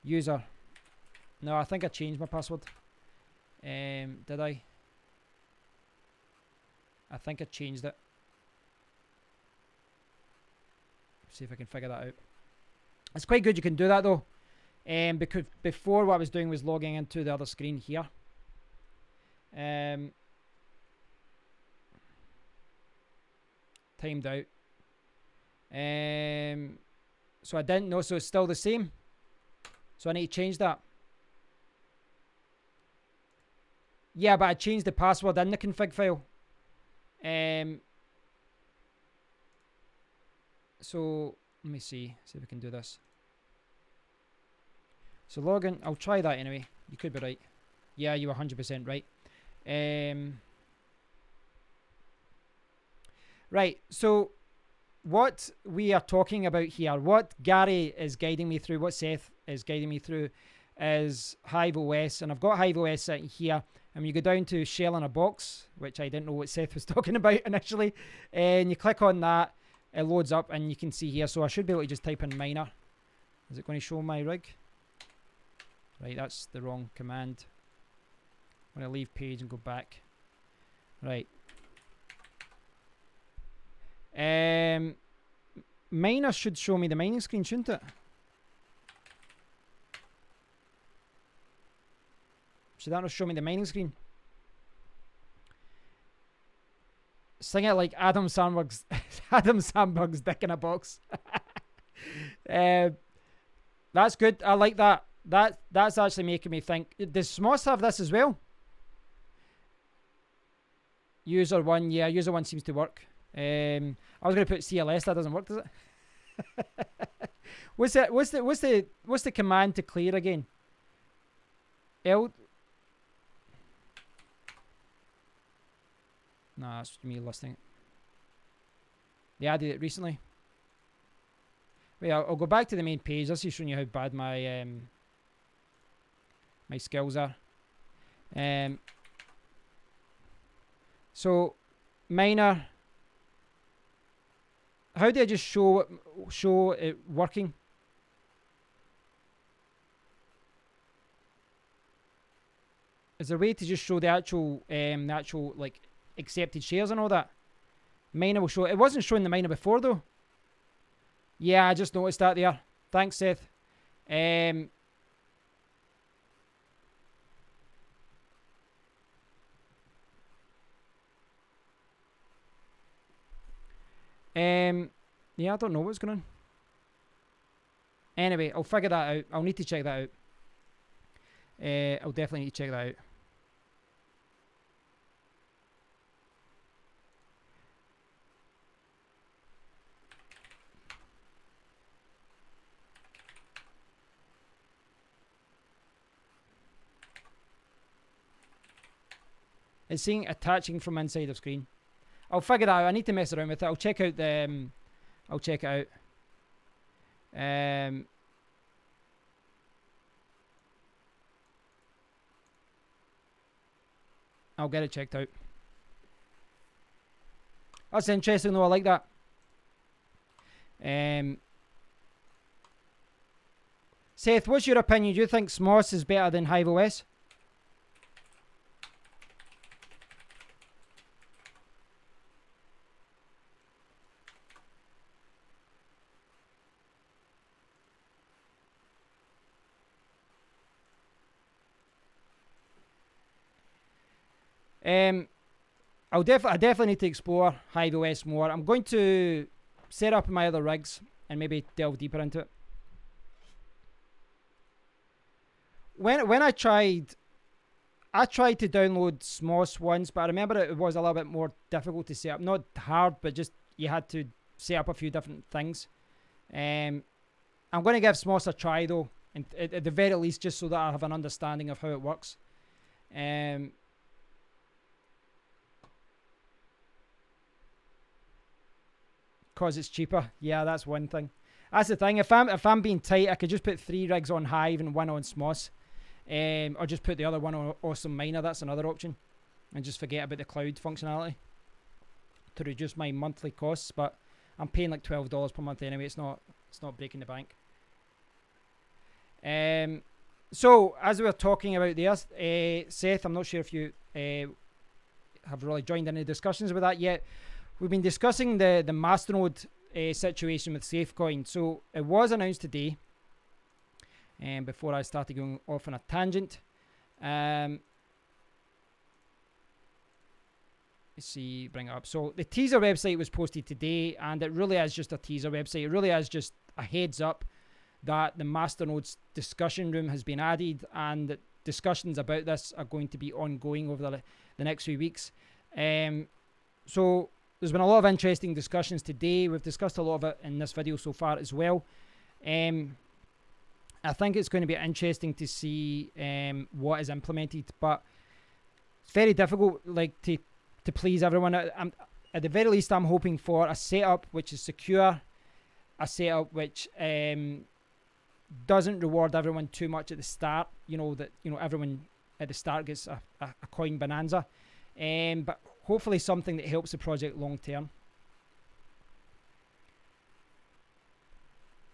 User. No, I think I changed my password. Did I? I think I changed it. See if I can figure that out. It's quite good you can do that though. Because before what I was doing was logging into the other screen here. Timed out. So I didn't know, so it's still the same. So I need to change that. Yeah, but I changed the password in the config file. So let me see if we can do this. So login, I'll try that anyway. You could be right. Yeah, you were 100% right. Right, so what we are talking about here, what Gary is guiding me through, what Seth is guiding me through, is Hive OS. And I've got Hive OS sitting here. And you go down to Shell in a Box, which I didn't know what Seth was talking about initially. And you click on that, it loads up, and you can see here. So I should be able to just type in miner. Is it going to show my rig? Right, that's the wrong command. I'm going to leave page and go back. Right. Miner should show me the mining screen, shouldn't it? Should that not show me the mining screen? Sing it like Adam Sandberg's dick in a box. That's good. I like that. That's actually making me think. Does Smoss have this as well? User 1, yeah, user 1 seems to work. I was going to put CLS. That doesn't work, does it? What's the command to clear again? Nah, that's me listing it. They added it recently. Wait, I'll go back to the main page. This is showing you how bad my my skills are. So miner. How do I just show it working? Is there a way to just show the actual like accepted shares and all that? Miner will show it. It wasn't showing the miner before though. Yeah, I just noticed that there. Thanks, Seth. Yeah, I don't know what's going on. Anyway, I'll figure that out. I'll need to check that out. I'll definitely need to check that out. It's saying attaching from inside of screen. I'll figure that out. I need to mess around with it. I'll check out the. I'll check it out. I'll get it checked out. That's interesting though. I like that. Seth, what's your opinion? Do you think SMOS is better than Hive OS? I definitely need to explore Hive OS more. I'm going to set up my other rigs and maybe delve deeper into it. When I tried to download SMOS once, but I remember it was a little bit more difficult to set up. Not hard, but just you had to set up a few different things. I'm going to give SMOS a try though, and at the very least, just so that I have an understanding of how it works. Because it's cheaper. Yeah, that's one thing. That's the thing. If I'm being tight, I could just put 3 rigs on Hive and 1 on SMOS. Or just put the other one on Awesome Miner. That's another option. And just forget about the cloud functionality to reduce my monthly costs. But I'm paying like $12 per month anyway. It's not breaking the bank. So as we were talking about there, Seth, I'm not sure if you have really joined any discussions with that yet. We've been discussing the Masternode situation with SafeCoin. So it was announced today. And before I started going off on a tangent, let's see, bring it up. So the teaser website was posted today, and it really is just a teaser website. It really is just a heads up that the Masternodes discussion room has been added, and that discussions about this are going to be ongoing over the next few weeks. So there's been a lot of interesting discussions today. We've discussed a lot of it in this video so far as well. I think it's going to be interesting to see what is implemented, but it's very difficult, like to please everyone. At the very least, I'm hoping for a setup which is secure, a setup which doesn't reward everyone too much at the start. Everyone at the start gets a coin bonanza, but hopefully something that helps the project long term.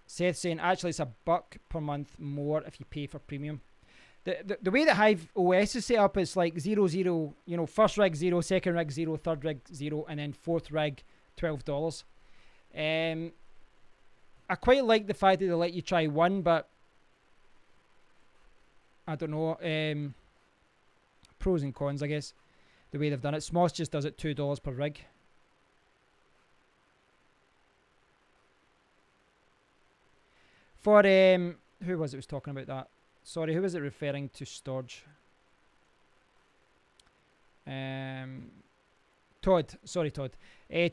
Seth saying actually it's $1 per month more if you pay for premium. The way that Hive OS is set up is like 0, 0, first rig 0, second rig 0, third rig 0, and then fourth rig $12. I quite like the fact that they let you try one, but I don't know. Pros and cons, I guess, the way they've done it. SMOS just does it $2 per rig. For who was talking about that? Sorry, who was it referring to storage? Todd. Sorry, Todd.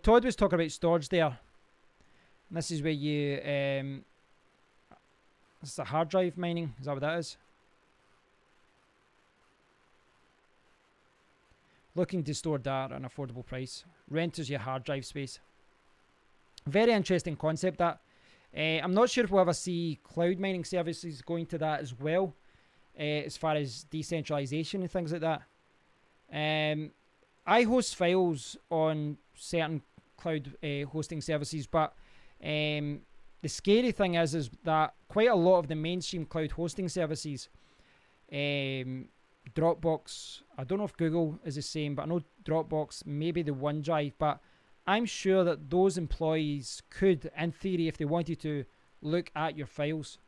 Todd was talking about storage there. And this is where you this is a hard drive mining. Is that what that is? Looking to store data at an affordable price. Renters your hard drive space. Very interesting concept that. I'm not sure if we'll ever see cloud mining services going to that as well, as far as decentralization and things like that. I host files on certain cloud hosting services, but the scary thing is that quite a lot of the mainstream cloud hosting services, Dropbox, I don't know if Google is the same, but I know Dropbox, maybe the OneDrive, but I'm sure that those employees could, in theory, if they wanted to, look at your files.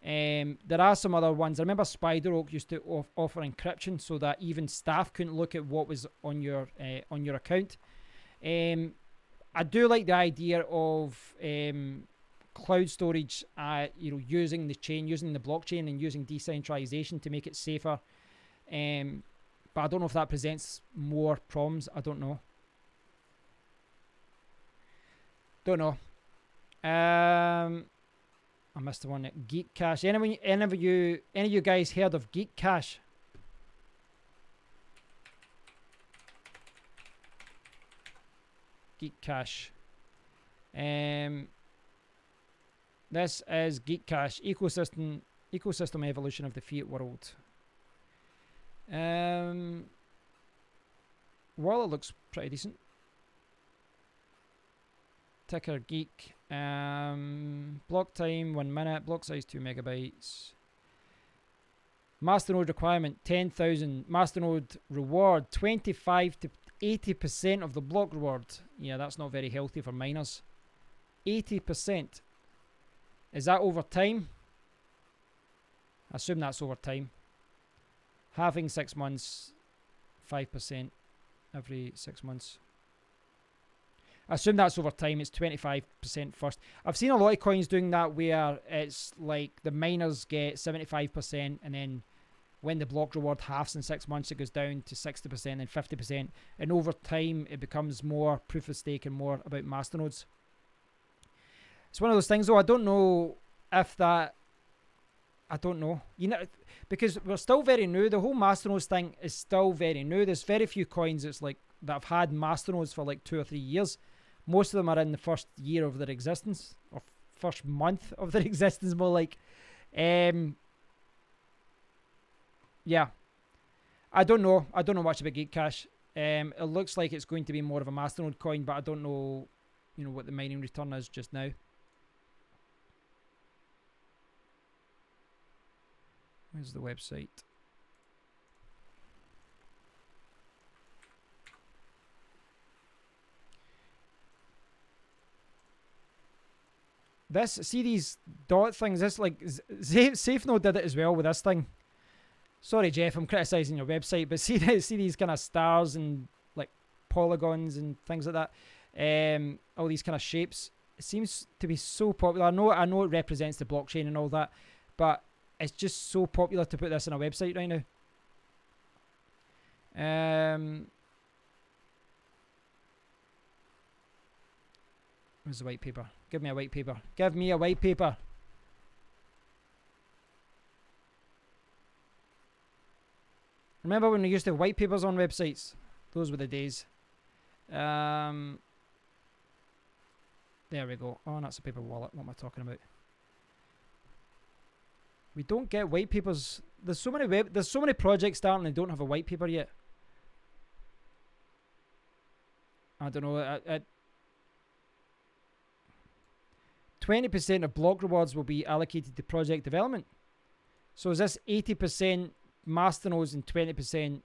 There are some other ones. I remember SpiderOak used to offer encryption so that even staff couldn't look at what was on your account. I do like the idea of cloud storage, using the chain, using the blockchain, and using decentralization to make it safer. But I don't know if that presents more problems. I don't know. I missed the one. Geek Cache. Any of you guys heard of Geek Cache? Geek Cache. This is Geek Cache, ecosystem evolution of the fiat world. Well, it looks pretty decent. Ticker Geek. Block time 1 minute. Block size 2 megabytes. Masternode requirement 10,000. Masternode reward 25 to 80% of the block reward. Yeah, that's not very healthy for miners. 80%. Is that over time? I assume that's over time. Halving 6 months, 5% every 6 months. I assume that's over time. It's 25% first. I've seen a lot of coins doing that where it's like the miners get 75%, and then when the block reward halves in 6 months, it goes down to 60% and 50%. And over time, it becomes more proof of stake and more about masternodes. It's one of those things, though. I don't know if that. I don't know. Because we're still very new. The whole masternodes thing is still very new. There's very few coins that have had masternodes for like 2 or 3 years. Most of them are in the first year of their existence, or first month of their existence, more like. Yeah. I don't know much about Geek Cache. It looks like it's going to be more of a masternode coin, but I don't know, what the mining return is just now. Where's the website? See these dot things? This like SafeNode did it as well with this thing. Sorry, Jeff, I'm criticizing your website, but see these kind of stars and like polygons and things like that. All these kind of shapes. It seems to be so popular. I know it represents the blockchain and all that, but it's just so popular to put this on a website right now. Where's the white paper? Give me a white paper. Give me a white paper. Remember when we used to have white papers on websites? Those were the days. There we go. Oh, that's a paper wallet. What am I talking about? We don't get white papers. There's so many projects starting and they don't have a white paper yet. I don't know. 20% of block rewards will be allocated to project development. So is this 80% masternodes and 20%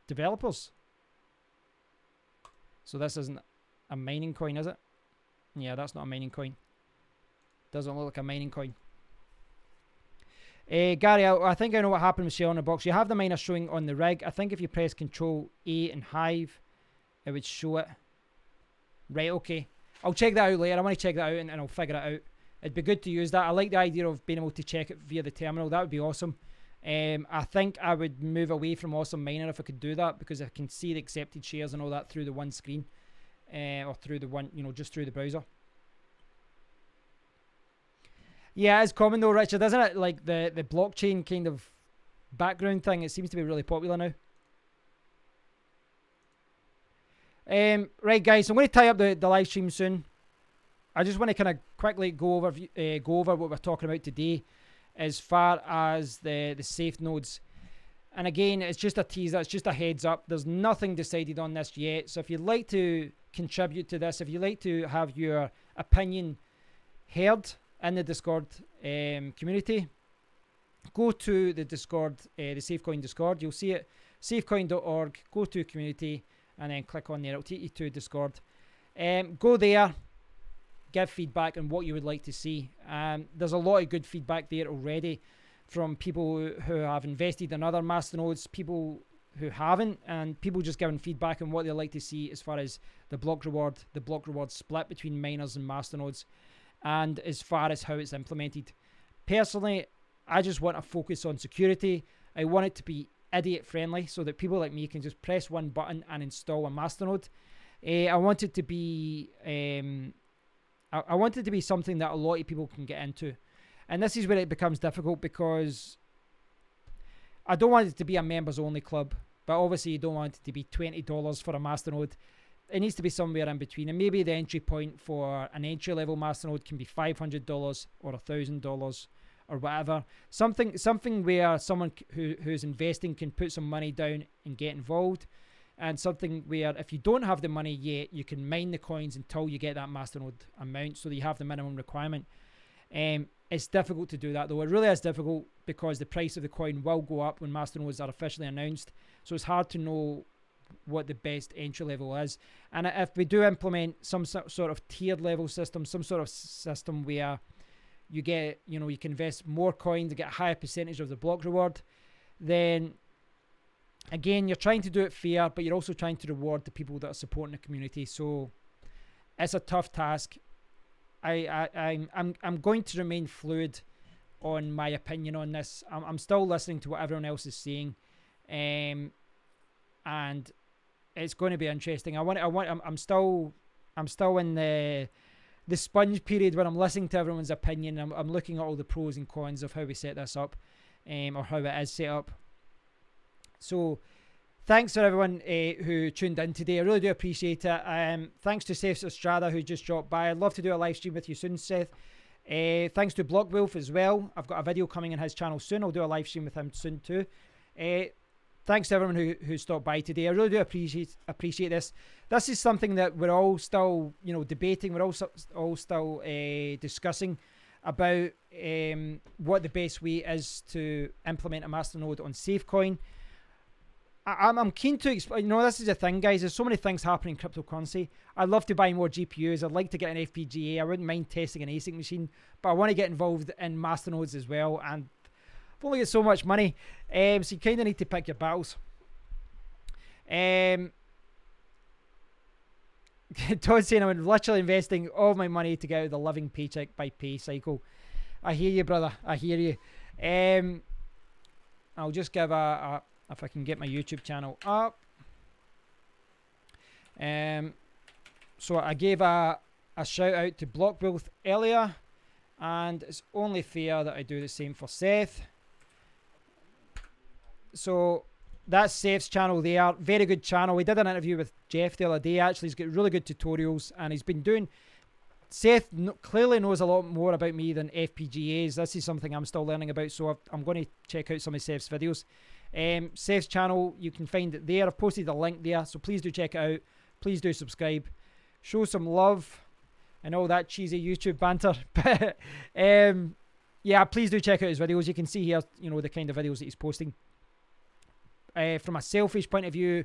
developers? So this isn't a mining coin, is it? Yeah, that's not a mining coin. Doesn't look like a mining coin. Gary, I think I know what happened with Shell on the box. You have the miner showing on the rig. I think if you press Control A and Hive, it would show it. Right, okay. I'll check that out later. I want to check that out and I'll figure it out. It'd be good to use that. I like the idea of being able to check it via the terminal. That would be awesome. I think I would move away from Awesome Miner if I could do that, because I can see the accepted shares and all that through the one screen, or through the one, just through the browser. Yeah, it's common though, Richard, isn't it? Like the blockchain kind of background thing, it seems to be really popular now. Right, guys, so I'm going to tie up the live stream soon. I just want to kind of quickly go over what we're talking about today as far as the safe nodes. And again, it's just a teaser, it's just a heads up. There's nothing decided on this yet. So if you'd like to contribute to this, if you'd like to have your opinion heard in the Discord community, go to the Discord, the SafeCoin Discord. You'll see it, safecoin.org. Go to community and then click on there. It'll take you to Discord. Go there, give feedback on what you would like to see. There's a lot of good feedback there already from people who have invested in other masternodes, people who haven't, and people just giving feedback on what they'd like to see as far as the block reward split between miners and masternodes, and as far as how it's implemented. Personally, I just want to focus on security. I want it to be idiot friendly so that people like me can just press one button and install a masternode. I want it to be I want it to be something that a lot of people can get into. And this is where it becomes difficult, because I don't want it to be a members only club, but obviously you don't want it to be $20 for a masternode. It needs to be somewhere in between, and maybe the entry point for an entry level masternode can be $500 or $1,000 or whatever. Something where someone who's investing can put some money down and get involved, and something where if you don't have the money yet, you can mine the coins until you get that masternode amount, so that you have the minimum requirement. It's difficult to do that, though. It really is difficult, because the price of the coin will go up when masternodes are officially announced. So it's hard to know what the best entry level is. And if we do implement some sort of tiered level system, some sort of system where you get, you can invest more coins to get a higher percentage of the block reward, then again, you're trying to do it fair, but you're also trying to reward the people that are supporting the community. So it's a tough task. I'm going to remain fluid on my opinion on this. I'm still listening to what everyone else is saying, and it's going to be interesting. I'm still in the sponge period where I'm listening to everyone's opinion. I'm looking at all the pros and cons of how we set this up, or how it is set up. So thanks for everyone who tuned in today. I really do appreciate it. Thanks to Seth Estrada, who just dropped by. I'd love to do a live stream with you soon, Seth. Thanks to Blockwolf as well. I've got a video coming in his channel soon. I'll do a live stream with him soon too. Thanks to everyone who stopped by today. I really do appreciate this. This is something that we're all still, debating. We're all still discussing about what the best way is to implement a masternode on SafeCoin. I'm keen to explain. This is the thing, guys. There's so many things happening in cryptocurrency. I'd love to buy more GPUs. I'd like to get an FPGA. I wouldn't mind testing an ASIC machine, but I want to get involved in masternodes as well. And I've only got so much money, so you kind of need to pick your battles. Todd saying I'm literally investing all of my money to get out of the living paycheck by pay cycle. I hear you, brother. I hear you. I'll just give if I can get my YouTube channel up. So I gave a shout out to Blockwolf earlier, and it's only fair that I do the same for Seth. So that's Seth's channel there. Very good channel. We did an interview with Jeff the other day. Actually, he's got really good tutorials, and he's been doing... Seth clearly knows a lot more about me than FPGAs. This is something I'm still learning about, so I'm going to check out some of Seth's videos. Seth's channel, you can find it there. I've posted a link there, so please do check it out. Please do subscribe. Show some love and all that cheesy YouTube banter. But yeah, please do check out his videos. You can see here, the kind of videos that he's posting. From a selfish point of view,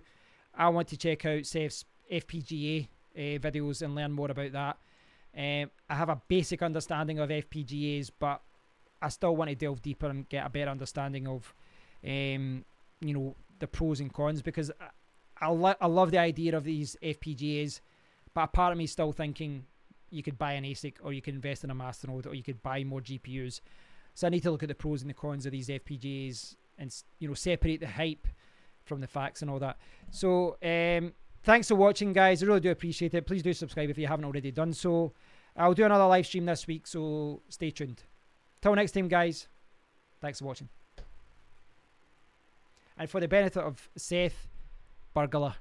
I want to check out Seth's FPGA videos and learn more about that. I have a basic understanding of FPGAs, but I still want to delve deeper and get a better understanding of the pros and cons, because I love the idea of these FPGAs, but a part of me is still thinking you could buy an ASIC, or you could invest in a masternode, or you could buy more GPUs. So I need to look at the pros and the cons of these FPGAs and separate the hype from the facts and all that. So thanks for watching, guys. I really do appreciate it. Please do subscribe if you haven't already done so. I'll do another live stream this week, so stay tuned. Till next time, guys. Thanks for watching. And for the benefit of Seth, burglar.